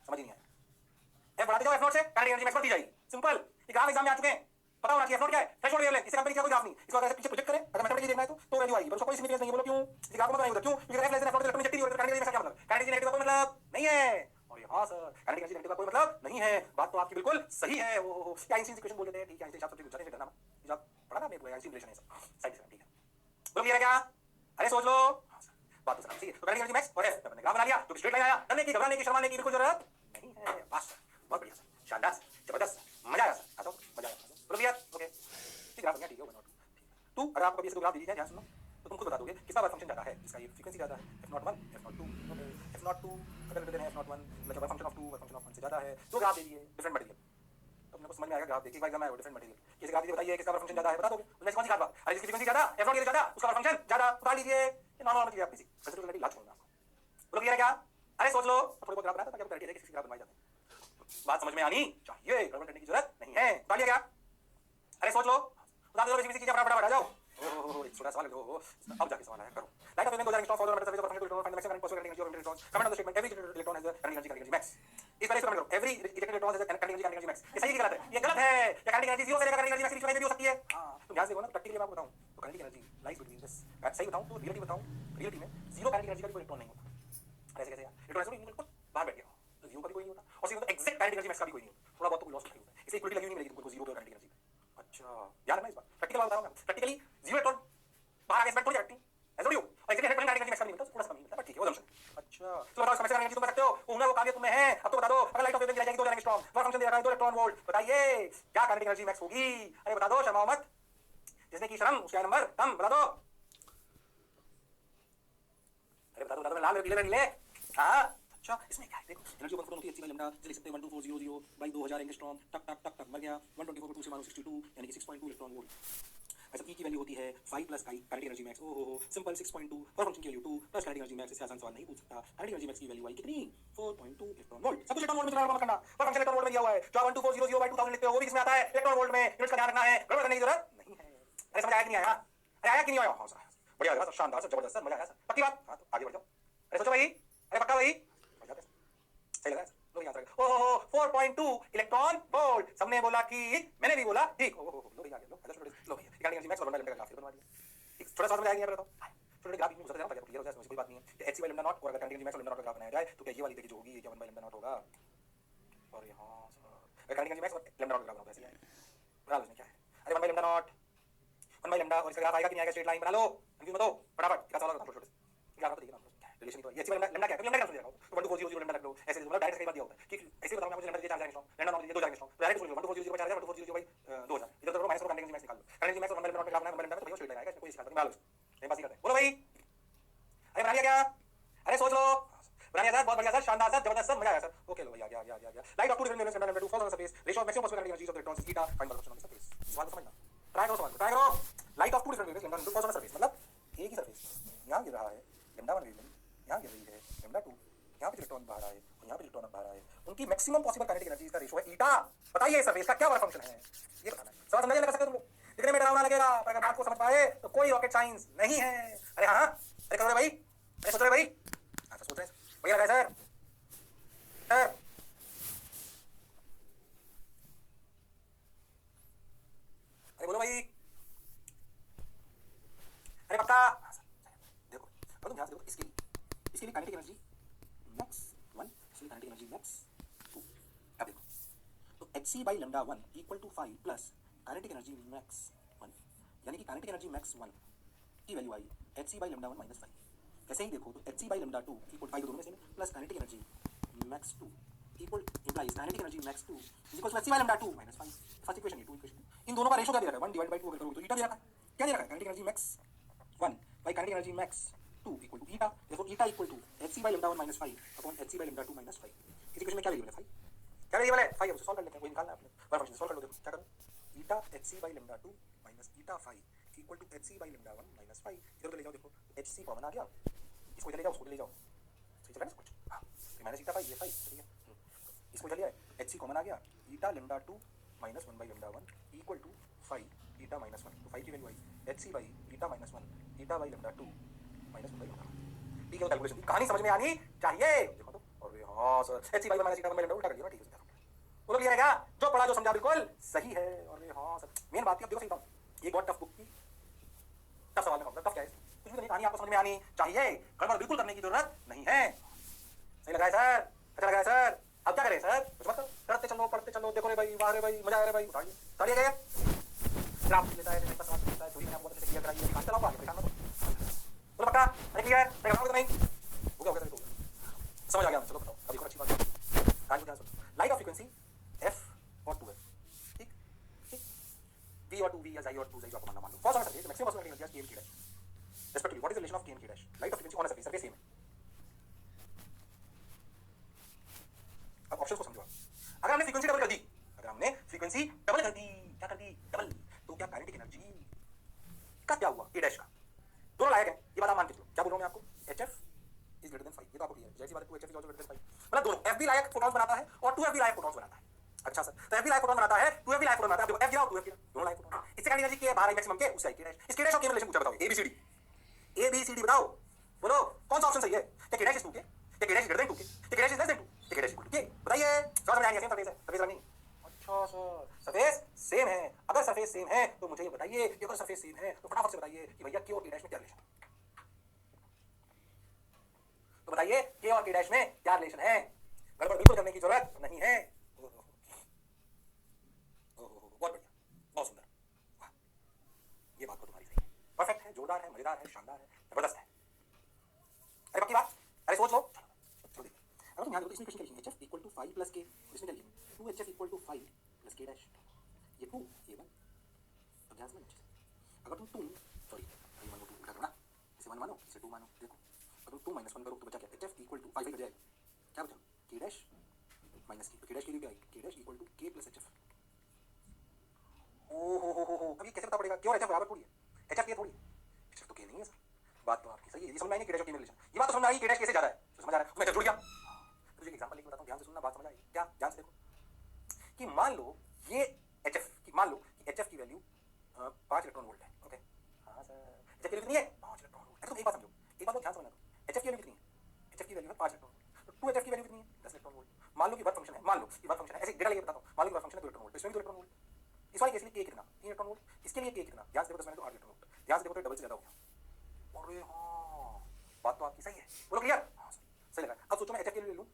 Speaker 1: समझ ही नहीं आया। f बढ़ाते जाओ f0 से काइनेटिक एनर्जी मैक्स बढ़ती जाएगी, सिंपल। ये ग्राफ एग्जाम में आ चुके हैं, पता होना चाहिए f0 क्या है, थ्रेशोल्ड वेवलेंथ, इससे कंपनी का कोई ग्राफ नहीं, इसको अगर पीछे प्रोजेक्ट करें अगर मैथमेटिकली देखना है तो वैल्यू आएगी, पर उसका कोई सिग्निफिकेंस नहीं है, बोलो क्यों, इस ग्राफ को बताइए क्यों, क्योंकि f लेस देन f0 तो इलेक्ट्रॉन रिजेक्ट ही हो रहा है, काइनेटिक एनर्जी का क्या मतलब, काइनेटिक एनर्जी का कोई मतलब नहीं है। और ये हां सर काइनेटिक एनर्जी नेगेटिव का कोई मतलब नहीं है, बात तो आपकी बिल्कुल सही है। वो आइंस्टीन इक्वेशन बोल देते हैं, ठीक है, आइंस्टीन साहब सब्जेक्ट गुजरने से डरना मत, जब पढ़ा ना मेरे आइंस्टीन रिलेशन है सब साइड से, ठीक है, बोलो क्लियर है क्या, अरे सोच लो, हां सर बात तो सही है। तो काइनेटिक एनर्जी मैक्स और f मैंने ग्राफ बना लिया, तो स्ट्रेट लाइन आया, डरने की घबराने की शर्माने की बिल्कुल जरूरत नहीं है, बस बहुत बढ़िया सर, शानदार जबरदस्त, मजा आया सर, आ जाओ मजा आया, बोलो क्लियर, ओके ठीक ग्राफ बन गया, ठीक है 1 और 2 तू अगर आपको अभी इसको ग्राफ दे दी जाए, ध्यान सुनो, तो तुम खुद बता दोगे किसका वर्क फंक्शन ज्यादा है, इसका ये फ्रीक्वेंसी ज्यादा है f01 f02, ओके f02 अगर ग्रेटर देन f01 मतलब work function of 2 work function of 1 से ज्यादा है, तो ग्राफ दे दिए डिफरेंट मटेरियल, तो अपने को समझ में आएगा ग्राफ देखिए, एक बार एग्जाम में आएगा डिफरेंट मटेरियल, किसी ग्राफ दीजिए बताइए किसका वर्क फंक्शन ज्यादा है, बता दोगे, तो कौन सी खास बात, अरे इसकी फ्रीक्वेंसी ज्यादा f0 की ज्यादा उसका वर्क फंक्शन ज्यादा, बता लीजिए, ये नॉर्मल मत कीजिए आप, बेसिक कंसेप्ट रिलेटेड लास्ट छोड़ना आपको, बोलो क्लियर है क्या, अरे सोच लो थोड़ा बहुत ग्राफ बनाया ताकि आपको क्लैरिटी रहे किसी ग्राफ बनवाई जाते हैं, बात समझ में आनी चाहिए, गड़बड़ करने की जरूरत नहीं है, बता लिया क्या, अरे सोच लो बता दो, बेसिक चीजें फटाफट आ जाओ, थोड़ा सवाल दो, अब जाके सवाल आया करो, light of wavelength goes against for the surface of function to find the maximum possible kinetic energy of electron, comment on the statement every electron has the kinetic energy max, इस पर इसको कमेंट करो, every ejected electron has the kinetic energy max, ये सही है कि गलत है, ये गलत है, ये काइनेटिक एनर्जी 0 से लेकर काइनेटिक एनर्जी मैक्स की बीच में भी हो सकती है, हां तुम ध्यान से देखो ना, प्रैक्टिकली मैं आपको बताऊं तो kinetic energy lies between this, सही बताऊं तो रियलिटी बताऊं, रियलिटी में 0 काइनेटिक एनर्जी का कोई इलेक्ट्रॉन नहीं होता, ऐसे कैसे यार, इलेक्ट्रॉन ऐसे बिल्कुल बाहर बैठ गया तो 0 का भी कोई नहीं होता, और सीधे एग्जैक्ट काइनेटिक एनर्जी मैक्स का भी कोई नहीं होता, थोड़ा बहुत तो लॉस होता है, इसे इक्वलिटी लगी नहीं मिलेगी तुमको 0 पे काइनेटिक एनर्जी, अच्छा याद रखना इस बात, प्रैक्टिकल बात बता रहा हूं मैं, प्रैक्टिकली 0 इलेक्ट्रॉन बाहर आगे स्पेक्ट थोड़ी हटती ऐसा नहीं हो, और exact head kinetic energy max का नहीं मिलता, थोड़ा सा कम मिलता है, ठीक है वो जंक्शन, अच्छा तो बताओ समस्या काइनेटिक एनर्जी तुम कर सकते हो, वो काबिलियत तुम्हें है, अब तो बता दो अगर लाइट ऑफ वेवलेंथ गिराई जाएगी 2 एंगस्ट्रॉम, वर्क फंक्शन दे रखा है 2 इलेक्ट्रॉन वोल्ट, बताइए क्या काइनेटिक एनर्जी मैक्स होगी, अरे बता दो शर्माओ मत, जिसने की शर्म उसका नंबर कम, बता दो, अरे बता दो लाल पीले नीले, हां अच्छा इसमें क्या है देखो, एनर्जी कन्फर्म होती है h लैम्डा, लिख सकते हैं 12400 बाय 2000 एंगस्ट्रॉम, टक टक टक टक मर गया 124 पर 2 से माइनस 62 यानी कि 6.2 इलेक्ट्रॉन वोल्ट, अच्छा ई की वैल्यू होती है 5 plus i kinetic energy max, ओहो सिंपल 6.2 और फंक्शन की value 2 plus kinetic energy max, इससे आसान सवाल नहीं पूछ सकता, काइनेटिक एनर्जी मैक्स की वैल्यू आई कितनी 4.2 इलेक्ट्रॉन वोल्ट, सब कुछ इलेक्ट्रॉन वोल्ट में चला रहा करना, पर फंक्शन इलेक्ट्रॉन वोल्ट में दिया हुआ है, जो 12400 बाय 2000 लिखते हो वो भी किसमें आता है इलेक्ट्रॉन वोल्ट में, यूनिट्स का ध्यान रखना है, गड़बड़ करने की जरूरत नहीं है, अरे समझ आया कि नहीं आया, अरे आया कि नहीं आया, हां सर बढ़िया लगा सर, शानदार सर, जबरदस्त सर, मजा आया सर, पक्की बात, हां तो आगे बढ़ जाओ, अरे सोचो भाई, अरे पक्का भाई, बढ़ जाते सही लगा सर, लो याद रखो, ओहो 4.2 इलेक्ट्रॉन वोल्ट, सबने बोला ठीक, मैंने भी बोला ठीक, ओहो लो भैया लो लो भैया, काइनेटिक एनर्जी मैक्स और लैम्डा का ग्राफ बनवा दिया, एक थोड़ा सा समझ आएगा, बताओ थोड़ा ग्राफ में घुसते जाओ ताकि क्लियर हो जाए, समझ कोई बात नहीं है, h by lambda नॉट और अगर काइनेटिक एनर्जी मैक्स और लैम्डा नॉट का ग्राफ बनाया जाए तो क्या ये वाली देखिए जो होगी ये क्या 1 by lambda नॉट होगा, और यहां सर काइनेटिक एनर्जी मैक्स और लैम्डा नॉट का ग्राफ बनाओ, ऐसे बना लो इसमें क्या है, अरे 1 by lambda not 1 by lambda और इसका ग्राफ आएगा कि नहीं आएगा, स्ट्रेट लाइन बना लो, कंफ्यूज मत हो, फटाफट क्या सवाल होगा छोटे छोटे ग्राफ तो देखिए ना, रिलेशन तो ये h by lambda क्या है, लैम्डा कैंसिल हो जाएगा, तो 12400 लैम्डा रख लो, ऐसे मतलब डायरेक्ट कई बार दिया होता है कि ऐसे बताऊंगा मुझे लैम्डा दिया 4 एंगस्ट्रॉम, लैम्डा नॉट दिया 2 एंगस्ट्रॉम, तो डायरेक्ट सोच लो 12400 by 4000 12400 by 2000, इधर तो माइनस करो काइनेटिक एनर्जी मैक्स निकाल लो, काइनेटिक एनर्जी मैक्स और 1 by lambda नॉट का ग्राफ बनाना 1 by lambda तो भैया स्ट्रेट लाइन आएगा, इसमें कोई शिकायत नहीं, बना लो टाइम पास ही करते हैं, बोलो भाई, अरे बना लिया क्या, अरे सोच लो, बना लिया सर, बहुत बढ़िया सर, शानदार सर, जबरदस्त सर, मजा आया सर, ओके लो भैया गया, light of 2 different wavelengths lambda 2 falls on the surface, ratio of maximum possible kinetic energy of the electrons theta find the function of the surface, सवाल को समझना, ट्राई करो सवाल, ट्राई करो, light of 2 different wavelengths lambda 2 falls on the surface, मतलब एक ही surface, यहां गिर रहा है लैम्डा 1 वेवलेंथ, यहां गिर रही है लैम्डा 2, यहां पे इलेक्ट्रॉन बाहर आए और यहां पे इलेक्ट्रॉन बाहर आए, उनकी मैक्सिमम पॉसिबल काइनेटिक एनर्जी का रेशियो है ईटा, बताइए सरफेस का क्या वर्क फंक्शन है, ये बताना है, सवाल समझ लगा सकते तुम, दिखने में डरावना लगेगा पर अगर बात को समझ पाए तो कोई रॉकेट साइंस नहीं है, अरे हां अरे करो रे भाई, अरे सोच रहे भाई, अच्छा सोच रहे भैया लगा सर सर, अरे बोलो भाई, अरे पक्का, देखो अब तुम ध्यान से देखो, इसके लिए काइनेटिक एनर्जी मैक्स 1, इसकी काइनेटिक एनर्जी मैक्स 2, अब देखो तो hc by lambda 1 equal to 5 plus kinetic energy max 1, यानी कि काइनेटिक एनर्जी मैक्स 1 की वैल्यू आई hc by lambda 1 माइनस 5, ऐसे ही देखो तो hc by lambda 2 इक्वल 5 दोनों में से plus kinetic energy max 2 equal implies kinetic energy max 2 is equal to hc by lambda 2 minus 5, first equation ये 2 इक्वेशन, इन दोनों का रेशियो क्या दे रखा है 1 डिवाइड बाय 2 अगर करोगे तो ईटा दे रखा है, क्या दे रखा है kinetic energy max 1 by kinetic energy max 2 equal to eta, देखो eta equal to hc by lambda 1 minus 5 upon hc by lambda 2 minus 5, इस इक्वेशन में क्या वेरिएबल है 5, क्या वेरिएबल है 5, उसे सॉल्व कर लेते हैं, वही निकालना है आपने, वर्क फंक्शन सॉल्व कर लो, देखो क्या करो eta hc by lambda 2 minus eta 5 equal to hc by lambda 1 minus 5, इधर तो ले जाओ देखो hc कॉमन आ गया, इसको इधर ले जाओ, उसको ले जाओ, सही चला ना सब कुछ, हां माइनस ईटा फाइव, ये फाइव, ठीक है। इसको चलिए एच सी कॉमन आ गया, eta lambda two minus one by lambda one equal to five eta minus one, तो फाइव की वैल्यू आई H C by eta minus one eta by lambda two minus one by lambda one. ठीक है, calculation की कहानी समझ में आनी चाहिए। देखो तो, अरे हाँ sir, H C by minus eta one by lambda उल्टा कर दिया, ठीक है बोलो क्लियर है क्या? जो पढ़ा जो समझा बिल्कुल सही है। अरे हाँ सर, मेन बात की अब देखो सही बताऊँ, ये बहुत टफ बुक की टफ सवाल में टफ क्या है, कुछ भी नहीं, कहानी आपको समझ में आनी चाहिए, गड़बड़ बिल्कुल करने की जरूरत नहीं है। सही लगा है सर? अच्छा लगा है सर? अब क्या करें सर? कुछ मत करते चलो, पढ़ते चलो, देखो रे भाई, वाह रे भाई, मजा आ रहा है भाई, उठाइए गए क्राफ्ट लेता है, लेता है, थोड़ी मैंने आपको अच्छे से क्लियर कराई है, दिखाते चलो आगे परेशान मत हो। बोलो पक्का? अरे क्लियर? मैं बताऊं तो नहीं? हो गया समझ आ गया, चलो बताओ अभी अच्छी बात है, ध्यान से ध्यान सुनो। लाइट ऑफ फ्रीक्वेंसी एफ और 2f, ठीक ठीक, v और 2v या xi और 2xi जो आपको मानना मान लो, first order surface maximum possible energy k m k dash respectively, what is the relation of k m k dash light of frequency on a surface, surface same है। अब options को समझो आप, अगर हमने फ्रीक्वेंसी डबल कर दी, अगर हमने फ्रीक्वेंसी डबल कर दी, क्या कर दी? डबल, तो क्या काइनेटिक एनर्जी का क्या हुआ? k डैश का दोनों लायक है, ये बात आप मान के चलो। क्या बोल रहा हूं मैं आपको? hf इज ग्रेटर देन 5, ये तो आपको क्लियर है, जैसी बात है 2hf is also greater than 5, मतलब दोनों f भी लायक फोटॉन्स बनाता है और 2f भी लायक फोटॉन्स बनाता है। अच्छा सर, तो f भी लायक फोटॉन बनाता है, 2f भी लायक फोटॉन बनाता है, देखो f गिरा और 2f गिरा, दोनों लायक फोटॉन। इससे क्या एनर्जी की है? बाहर आई मैक्सिमम के उससे आई k डैश। इस k डैश और k में रिलेशन पूछा, बताओ a b c d बताओ, बोलो कौन सा ऑप्शन सही है? क्या k डैश इज 2k, क्या k dash is greater than 2k, क्या k dash is less than 2, क्या k dash equal to k? बताइए, समझ में आएगा? सेम सरफेस है, सरफेस रंग नहीं। अच्छा सर, सरफेस सेम है, अगर सरफेस सेम है तो मुझे ये बताइए कि अगर सरफेस सेम है तो फटाफट से बताइए कि भैया k और k डैश में क्या रिलेशन है? तो बताइए k और k डैश में क्या रिलेशन है? गड़बड़ बिल्कुल करने की जरूरत नहीं है। बहुत बढ़िया, बहुत सुंदर, ये बात तो तुम्हारी सही है, परफेक्ट है, जोरदार है, मजेदार है, शानदार है, जबरदस्त है। अरे पक्की बात, अरे सोच लो, चलो देखिए, अगर तुम यहाँ देखो इसमें क्वेश्चन क्या लिखेंगे, hf equal to 5 plus k, इसमें क्या लिखेंगे 2hf equal to 5 plus k dash, ये 2 ये 1। अब ध्यान से अच्छे से, अगर तुम 2 सॉरी ये 1 को 2 उल्टा करो ना, इसे 1 मानो, इसे 2 मानो, देखो अगर तुम 2 माइनस 1 करो तो बचा क्या? hf इक्वल टू 5 ही बच जाएगा, क्या बचा? k डैश माइनस k, तो k डैश की वैल्यू क्या आई? k dash equal to k plus hf। हो, अब ये कैसे पता पड़ेगा? क्यों hf बराबर थोड़ी है, hf k थोड़ी है, hf तो k नहीं है सर। बात तो आपकी सही है, ये समझ में आई k डैश और k में रिलेशन, ये बात तो समझ में आई k डैश k से ज्यादा है, तो समझ आ रहा है, मैं जुड़ गया। तुझे एग्जांपल लेके बताता हूं, ध्यान से सुनना, बात समझ आई क्या? ध्यान से देखो कि मान लो ये hf की, मान लो कि hf की वैल्यू 5 इलेक्ट्रॉन वोल्ट है, ओके हां सर, hf की वैल्यू कितनी है? 5 इलेक्ट्रॉन वोल्ट। अच्छा तुम एक बात समझो, एक बात ध्यान से समझना, hf की वैल्यू कितनी है? hf की वैल्यू है 5 इलेक्ट्रॉन वोल्ट, तो 2hf की वैल्यू कितनी है? 10 इलेक्ट्रॉन वोल्ट। मान लो कि वर्क फंक्शन है, मान लो कि वर्क फंक्शन है, ऐसे डेटा लेके बताता हूं, मान लो कि वर्क फंक्शन है 2 इलेक्ट्रॉन वोल्ट, तो इसमें भी 2 इलेक्ट्रॉन वोल्ट, इस वाले केस में k कितना? 3 इलेक्ट्रॉन वोल्ट, इसके लिए k कितना? ध्यान से देखो 10 मैंने तो 8 इलेक्ट्रॉन वोल्ट, ध्यान से देखो तो डबल से ज्यादा हो गया। अरे हां, बात तो आपकी सही है, बोलो क्लियर? हां सही लगा। अब सोचो मैं hf के लिए ले लूं,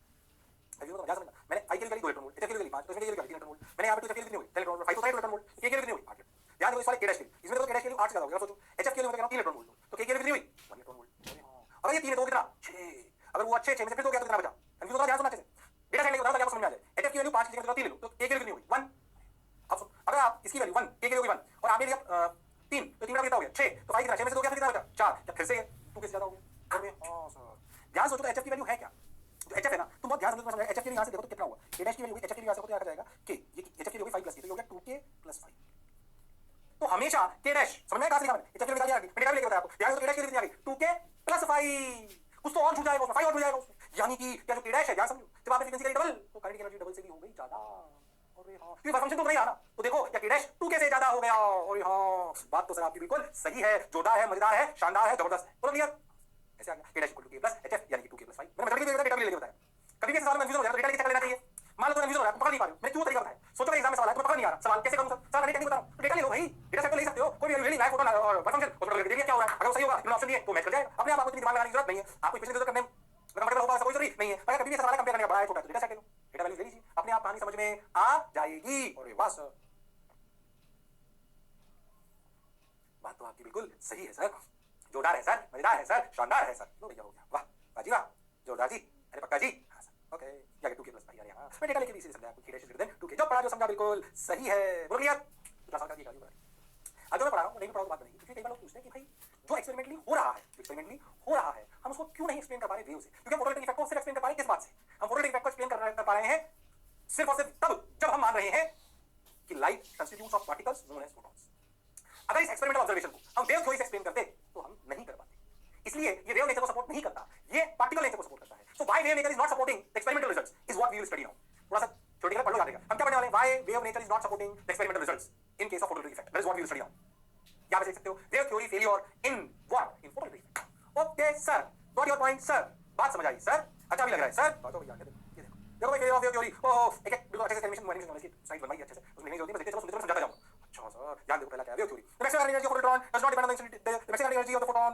Speaker 1: अभी तो ध्यान समझना, मैंने i के लिए 2 इलेक्ट्रॉन वोल्ट, hf के लिए 5, तो इसमें के लिए 3 इलेक्ट्रॉन वोल्ट, मैंने यहां पे 2hf के लिए कितने हुए? 10 इलेक्ट्रॉन वोल्ट, 5 तो 3 इलेक्ट्रॉन वोल्ट, k के लिए कितने हुए? 8। ध्यान दो इस वाले k डैश के लिए, इसमें देखो k डैश के लिए 8 से ज्यादा हो गया, सोचो hf के लिए मैं कह रहा हूं 3 इलेक्ट्रॉन वोल्ट, तो k के लिए कितनी हुई? 1 इलेक्ट्रॉन वोल्ट। अरे हां, अगर ये 3 है तो कितना? 6, अगर वो अच्छे 6 में से फिर 2 गया तो कितना बचा? कंफ्यूज होता, ध्यान सुनना अच्छे से, डेटा सेट लेके बताओ ताकि आपको समझ में आ जाए। hf की वैल्यू 5 की जगह 3 ले लो, तो k के लिए कितनी हुई? 1। अब सुन, अगर आप इसकी वैल्यू 1, k के लिए होगी 1 और आपने लिया 3, तो 3 का कितना हो गया? 6, तो 5 कितना? 6 में से 2 गया फिर कितना बचा? 4, क्या फिर से 2 के से ज्यादा हो गया? अरे हां सर, ध्यान सोचो तो hf की वैल्यू है क्या? जो hf है ना, तुम बहुत ध्यान से समझो, hf के लिए यहां से देखो तो कितना हुआ? k डैश की वैल्यू hf के लिए यहां से होता जाएगा k, ये hf की वैल्यू 5 प्लस k, तो ये हो गया 2k प्लस 5। तो हमेशा k डैश समझ में आया? कहां से लिखा मैंने? hf की वैल्यू निकाल दी, मैंने क्या लेके बताया आपको? ध्यान से k डैश की वैल्यू कितनी आ गई? 2k प्लस 5, कुछ तो और छूट जाएगा उसमें, 5 और छूट जाएगा उसमें, यानी कि क्या जो k डैश है, ध्यान समझो, जब आपने फ्रीक्वेंसी करी डबल तो काइनेटिक एनर्जी डबल से भी हो गई ज्यादा। अरे हां, ये फंक्शन तो नहीं आ ना, तो देखो क्या k डैश 2k से ज्यादा हो गया। अरे हां, बात तो सर आपकी बिल्कुल सही है, जोरदार है, मजेदार है, शानदार है, जबरदस्त है, बोलो क्लियर? ऐसे आ गया k dash equal to k plus hf यानी कि 2k प्लस 5। मैंने मेथड के डेटा भी लेके बताया, कभी भी ऐसे सवाल में कंफ्यूजन हो जाए तो डेटा लेके चेक कर लेना चाहिए। मान लो तो कंफ्यूजन हो रहा है, तुम पकड़ नहीं पा रहे हो, मैंने क्यों तरीका बताया, सोचो मेरे एग्जाम में सवाल है, तुम्हें पकड़ नहीं आ रहा, सवाल कैसे करूं सर? सर मैंने टेक्निक बता रहा हूं, तो डेटा ले लो भाई, डेटा सेट तो ले सकते हो, कोई भी वैल्यू लाइव फोटो और फंक्शन उसको लेके देखिए क्या हो रहा है, अगर वो सही होगा इन्होंने ऑप्शन दिए तो मैच कर जाएगा, अपने आप आपको इतनी दिमाग लगाने की जरूरत नहीं है, आपको इक्वेशन की जरूरत करने मतलब होगा ऐसा कोई जरूरी नहीं है, अगर कभी भी सवाल कंपेयर करने का बड़ा है छोटा है तो डेटा सेट ले लो, डेटा वैल्यू ले लीजिए, अपने आप कहानी समझ में आ जाएगी। अरे वाह सर, बात तो आपकी बिल्कुल सही है सर, जोरदार है सर, मजेदार है सर, शानदार है सर, लो भैया हो गया, वाह बाजी वाह, जोरदार जी, अरे पक्का जी, हाँ सर ओके, या 2k प्लस 5, अरे हाँ मैं डेटा लेके भी इसे समझाया आपको, k dash greater than 2k, जो पढ़ा जो समझा बिल्कुल सही है, बोलो क्लियर? तो आसान कर दिया गाड़ी आज जो मैं पढ़ा रहा हूं नहीं पढ़ा तो बात नहीं, क्योंकि कई बार लोग पूछते हैं कि भाई जो एक्सपेरिमेंटली हो रहा है, एक्सपेरिमेंटली हो रहा है, हम उसको क्यों नहीं एक्सप्लेन कर पा रहे वेव से, क्योंकि हम फोटोइलेक्ट्रिक इफेक्ट को सिर्फ एक्सप्लेन कर पा रहे हैं किस बात से? हम फोटोइलेक्ट्रिक इफेक्ट को एक्सप्लेन कर पा रहे हैं सिर्फ और सिर्फ तब जब हम मान रहे हैं कि light constitutes of particles known as photons. अगर इस एक्सपेरिमेंटल ऑब्जर्वेशन को हम वेव थ्योरी से एक्सप्लेन करते तो हम नहीं कर पाते, इसलिए ये वेव नेचर को सपोर्ट नहीं करता, ये पार्टिकल नेचर को सपोर्ट करता है। So why wave nature is not supporting the we will study now. यहां पे देख सकते हो wave theory failure in what, in photography. Okay sir, what your point sir? बात समझ आई सर? अच्छा भी लग रहा है सर? बात हो भैया, ये देखो भाई फेलियर ऑफ वेव थ्योरी। ओहो एक एक बिल्कुल अच्छे से एनिमेशन नॉलेज की स्लाइड बनवाई अच्छे से, उसमें नहीं होती, बस देखते चलो सुनते चलो समझाता जाऊंगा। अच्छा सर ध्यान देखो पहला क्या है wave theory. The maximum energy of photon does not depend on the energy of the photon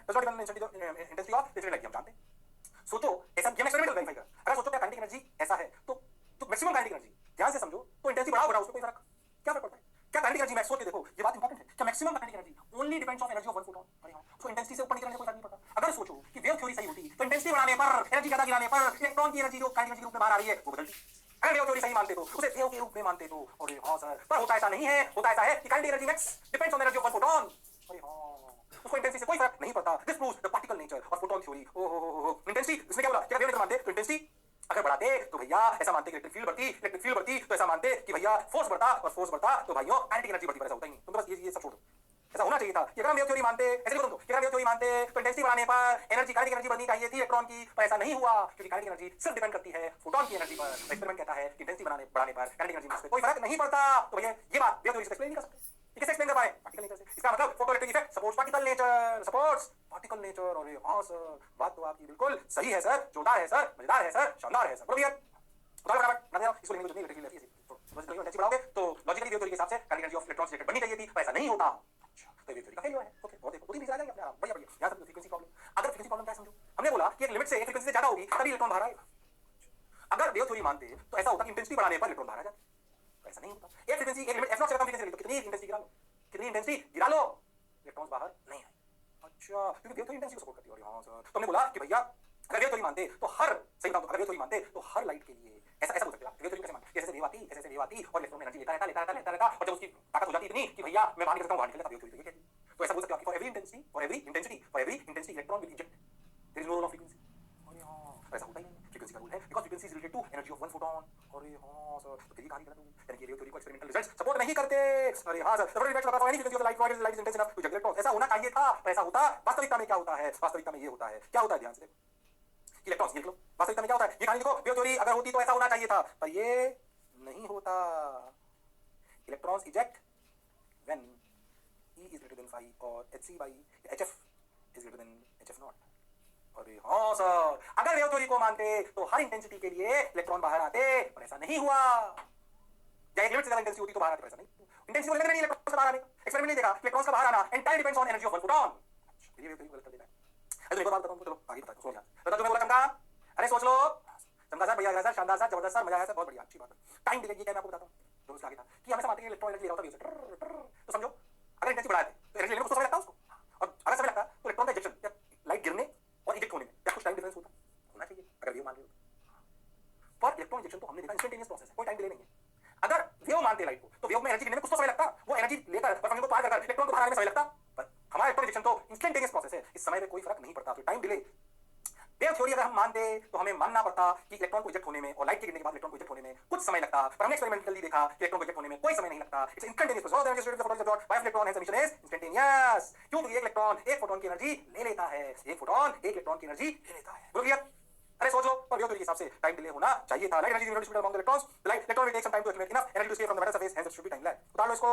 Speaker 1: does not depend on the intensity of the electric light। हम जानते हैं। सोचो ऐसा, ये एक्सपेरिमेंटल वेरीफाई कर, अगर सोचो क्या काइनेटिक एनर्जी ऐसा है तो मैक्सिमम काइनेटिक एनर्जी ध्यान से समझो, तो इंटेंसिटी बढ़ाओ बढ़ाओ उसमें कोई फर्क क्या फर्क पड़ता है? क्या काइनेटिक एनर्जी मैक्स सोच के देखो, ये बात इंपॉर्टेंट है। क्या maximum kinetic energy only depends on energy of one photon? अरे हां, उसको इंटेंसिटी से ऊपर नीचे करने से कोई फर्क नहीं पड़ता। अगर सोचो कि वेव थ्योरी सही होती तो इंटेंसिटी बढ़ाने पर, एनर्जी ज्यादा गिराने पर इलेक्ट्रॉन की एनर्जी जो काइनेटिक एनर्जी के रूप में बाहर आ रही है वो बदलती। अगर वेव थ्योरी सही मानते तो उसे वेव के रूप में मानते तो, अरे हां सर, पर होता ऐसा नहीं है। होता ऐसा है कि kinetic energy max depends on energy of one photon. अरे हां, उसको इंटेंसिटी से कोई फर्क नहीं पड़ता। This proves the particle nature of photon theory. ओहो इंटेंसिटी, इसने क्या बोला? क्या वेव नेचर मानते तो इंटेंसिटी अगर बढ़ाते तो भैया ऐसा मानते कि इलेक्ट्रिक फील्ड बढ़ती तो ऐसा मानते कि भैया फोर्स बढ़ता, और फोर्स बढ़ता तो भाइयों काइनेटिक एनर्जी बढ़ती। पर ऐसा होता ही नहीं। तुम तो बस ये सब छोड़ो, ऐसा होना चाहिए था कि अगर हम वेव थ्योरी मानते, ऐसे लिखो तुम, कि अगर वेव थ्योरी मानते तो इंटेंसिटी बढ़ाने पर एनर्जी, काइनेटिक एनर्जी बढ़नी चाहिए थी इलेक्ट्रॉन की, पर ऐसा नहीं हुआ क्योंकि काइनेटिक एनर्जी सिर्फ डिपेंड करती है फोटॉन की एनर्जी पर। एक्सपेरिमेंट कहता है कि इंटेंसिटी बढ़ाने पर काइनेटिक एनर्जी में कोई फर्क नहीं पड़ता। तो भैया ये बात वेव थ्योरी से एक्सप्लेन नहीं कर सकते। किसे एक्सप्लेन कर पाए? पार्टिकल नेचर से। इसका मतलब photoelectric effect supports particle nature, supports particle nature. अरे हां सर, बात तो आपकी बिल्कुल सही है सर, जोरदार है सर, मजेदार है सर, शानदार है सर। बोलो भैया उतारो फटाफट, ना देना इसको लेंगे, जो नहीं इलेक्ट्रिक रहती है तो बस इंटेंसिटी बढ़ाओगे तो लॉजिकली वेव थ्योरी के हिसाब से kinetic energy of electrons related बननी चाहिए थी, पर ऐसा नहीं होता। अच्छा, तो वेव थ्योरी का फेलियर है। ओके, और देखो 2-3 चीजें आ जाएंगी अपने आप। बढ़िया बढ़िया। यहां समझो फ्रीक्वेंसी प्रॉब्लम। अगर फ्रीक्वेंसी प्रॉब्लम क्या समझो, हमने बोला कि एक लिमिट से, एक फ्रीक्वेंसी से ज्यादा होगी तभी इलेक्ट्रॉन बाहर आएगा। अगर वेव थ्योरी मानते तो ऐसा होता कि इंटेंसिटी बढ़ाने पर इलेक्ट्रॉन बाहर आ जाते, ऐसा नहीं होता। एक फ्रीक्वेंसी, एक लिमिट f0 से कम फ्रीक्वेंसी ले तो कितनी इंटेंसिटी गिरा लो, कितनी इंटेंसिटी गिरा लो, इलेक्ट्रॉन्स बाहर नहीं आए। अच्छा, क्योंकि वेव थ्योरी इंटेंसिटी को सपोर्ट करती है। और हां सर, तो हमने बोला कि भैया अगर वेव थ्योरी मानते तो हर, सही बताऊं तो अगर वेव थ्योरी मानते तो हर लाइट के लिए ऐसा ऐसा बोल सकते हैं। वेव थ्योरी कैसे मानते? जैसे वेव आती, ऐसे वेव आती और इलेक्ट्रॉन एनर्जी लेता रहता और जब उसकी ताकत हो जाती इतनी कि भैया मैं बाहर निकल सकता हूं, बाहर निकल जाता, वेव थ्योरी कहती है। तो ऐसा बोल सकते हो कि for every intensity electron will eject, there is no rule of frequency. अरे हां, ऐसा होता ही नहीं। फ्रीक्वेंसी का रूल है because frequency is related to energy of one photon. अरे हां सर, तो फिर ये कहानी गलत होगी, यानी कि वेव थ्योरी को एक्सपेरिमेंटल रिजल्ट्स सपोर्ट नहीं करते। अरे हां sir, support effect of any frequency of the light provided light is intense enough to eject electron. ऐसा होना चाहिए था, पर ऐसा होता वास्तविकता में क्या होता है? वास्तविकता में ये होता है, क्या होता है ध्यान से देखो, इलेक्ट्रॉन्स, ये लिख लो वास्तविकता में क्या होता है। ये कहानी देखो, वेव थ्योरी अगर होती तो ऐसा होना चाहिए था, पर ये नहीं होता। Electrons eject when E is greater than phi और hc by hf is greater than hf naught। अरे हाँ सर, अगर वेव थ्योरी को मानते तो हर इंटेंसिटी के लिए इलेक्ट्रॉन बाहर आते, पर ऐसा नहीं हुआ। या एक लिमिट से ज्यादा इंटेंसिटी होती तो बाहर आते, ऐसा नहीं। इंटेंसिटी को लेकर नहीं इलेक्ट्रॉन से बाहर आने का एक्सपेरिमेंट नहीं देखा, इलेक्ट्रॉन्स का बाहर आना entire depends on energy of one photon. ये वेव थ्योरी को गलत कर देता है। अरे एक बात बताऊं, चलो आगे बताओ, सोच यार बता, जो मैं बोला चमका, अरे सोच लो चमका सर, बढ़िया सर, शानदार सर, जबरदस्त सर, मजा आया सर, बहुत बढ़िया, अच्छी बात है। टाइम डिले ये क्या मैं आपको बताता हूं, जो उसका आगे था कि हमेशा मानते हैं इलेक्ट्रॉन एनर्जी ले रहा होता है, तो समझो अगर इंटेंसिटी बढ़ाते तो एनर्जी लेने में कुछ समय लगता है उसको, और अगर समय लगता तो इलेक्ट्रॉन का इजेक्शन या लाइट गिरने और इजेक्ट होने में क्या कुछ टाइम डिफरेंस होना चाहिए अगर वेव मान रहे हो। पर इलेक्ट्रॉन इजेक्शन तो हमने देखा इंस्टेंटेनियस प्रोसेस है, कोई टाइम डिले नहीं है। अगर वेव मानते लाइट को तो वेव में एनर्जी गिरने में कुछ तो समय लगता, वो एनर्जी लेकर परमाणु को पार कर इलेक्ट्रॉन को बाहर आने में समय लगता, पर हमारा इलेक्ट्रॉन इजेक्शन तो इंस्टेंटेनियस प्रोसेस है, इस समय में कोई फर्क नहीं पड़ता। तो टाइम डिले, वेव थ्योरी अगर हम मानते तो हमें मानना पड़ता कि इलेक्ट्रॉन को इजेक्ट होने में और लाइट के गिरने के बाद इलेक्ट्रॉन को इजेक्ट होने में कुछ समय लगता, पर हमने एक्सपेरिमेंटली देखा कि इलेक्ट्रॉन को इजेक्ट होने में कोई समय नहीं लगता। It's instantaneous process, all the energy of the photon bye electron has emission is instantaneous. क्योंकि एक इलेक्ट्रॉन एक फोटॉन की एनर्जी ले लेता है, एक फोटॉन एक इलेक्ट्रॉन की एनर्जी ले लेता है। बोलो क्लियर? अरे सोच लो, पर वेव थ्योरी के हिसाब से टाइम डिले होना चाहिए था। Light energy is distributed among the electrons, light electron will take some time to accumulate enough energy to escape from the metal surface, hence it should be time lag. उतार लो इसको।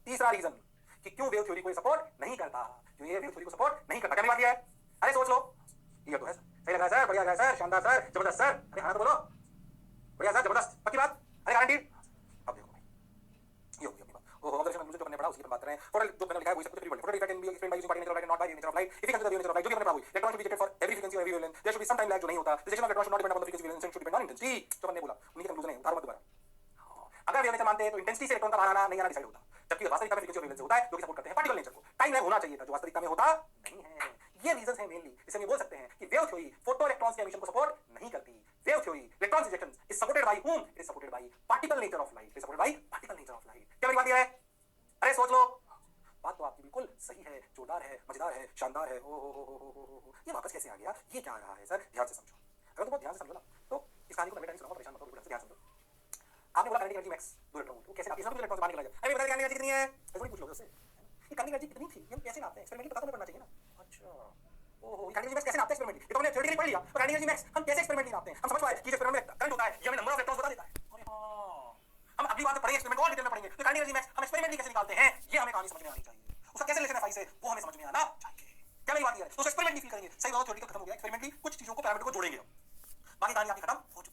Speaker 1: तीसरा reason कि क्यों wave theory को support नहीं करता, क्यों ये वेव थ्योरी को सपोर्ट नहीं करता, क्या बात है? अरे सोच लो, ये तो है सही लग रहा है सर, बढ़िया लग रहा है सर, शानदार सर, जबरदस्त सर, अरे हाँ तो बोलो, बढ़िया सर, जबरदस्त, पक्की बात, अरे गारंटीड। अब देखो भाई, ये होगी अपनी बात। ओहो, ऑब्जर्वेशन मुझे जो करने पड़ा उसकी बात कर रहे हैं। फोटो जो मैंने लिखा है वही सब कुछ revolve, photo can be explain by using particle nature of light not by nature of light. If you consider the nature of light जो कि मैंने पढ़ा हुई, electron should be ejected for every frequency और every wavelength, there should be some time lag जो नहीं होता। Rejection of electron should not depend upon the frequency wavelength, should depend on intensity, जो मैंने बोला उन्हीं के कंक्लूजन है। उतारो मत दोबारा। अगर वेव नेचर मानते हैं तो इंटेंसिटी से इलेक्ट्रॉन का बाहर आना नहीं आना डिसाइड होता, जबकि वास्तविकता में फ्रीक्वेंसी और वेवलेंथ से होता है, जो कि सपोर्ट करते हैं पार्टिकल नेचर को। टाइम लैग होना चाहिए था, जो वास्तविकता में होता नहीं है। ये रीजंस हैं मेनली, इससे हम ये बोल सकते हैं कि वेव थ्योरी फोटो इलेक्ट्रॉन्स के एमिशन को सपोर्ट नहीं करती। Wave theory electron ejection is supported by whom? It is supported by particle nature of light, it is supported by particle nature of light. क्या मेरी बात ये है? अरे सोच लो, बात तो आपकी बिल्कुल सही है, जोरदार है, मजेदार है, शानदार है। ओ ये वापस कैसे आ गया? ये क्या आ रहा है सर? ध्यान से समझो, अगर तुम बहुत ध्यान से समझो ना तो इस कहानी को मैं टाइम सुनाऊंगा, परेशान मत हो, बिल्कुल ध्यान से समझो। आपने बोला kinetic energy max 2 electron volt, वो कैसे नापते हैं? सब इलेक्ट्रॉन से बाहर निकला जाए। अरे बता काइनेटिक एनर्जी कितनी है? ऐसे पूछ लो उससे, ये काइनेटिक एनर्जी कितनी थी, ये हम कैसे नापते हैं? एक्सपेरिमेंट पता तो पड़ना चाहिए ना। अच्छा, ओहो, काइनेटिक एनर्जी मैक्स कैसे नापते हैं एक्सपेरिमेंट? ये तो हमने थ्योरेटिकली पढ़ लिया, पर काइनेटिक एनर्जी मैक्स हम कैसे एक्सपेरिमेंट नापते हैं? हम समझ पाए कि एक्सपेरिमेंट में करंट होता है, ये हमें नंबर ऑफ इलेक्ट्रॉन्स बता देता है। अरे हां, हम हम अगली बार पढ़ेंगे, एक्सपेरिमेंट और डिटेल में पढ़ेंगे तो काइनेटिक एनर्जी मैक्स हम एक्सपेरिमेंटली कैसे निकालते हैं, ये हमें कहानी समझ में आनी चाहिए। उसका कैसे रिलेशन है फाई से वो हमें समझ में आना चाहिए। क्या मेरी बात है? तो एक्सपेरिमेंट नहीं फील करेंगे, सही बात, थ्योरेटिकल खत्म हो गया, एक्सपेरिमेंटली कुछ चीजों को पैरामीटर को जोड़ेंगे, बाकी कहानी आपकी खत्म हो चुकी है।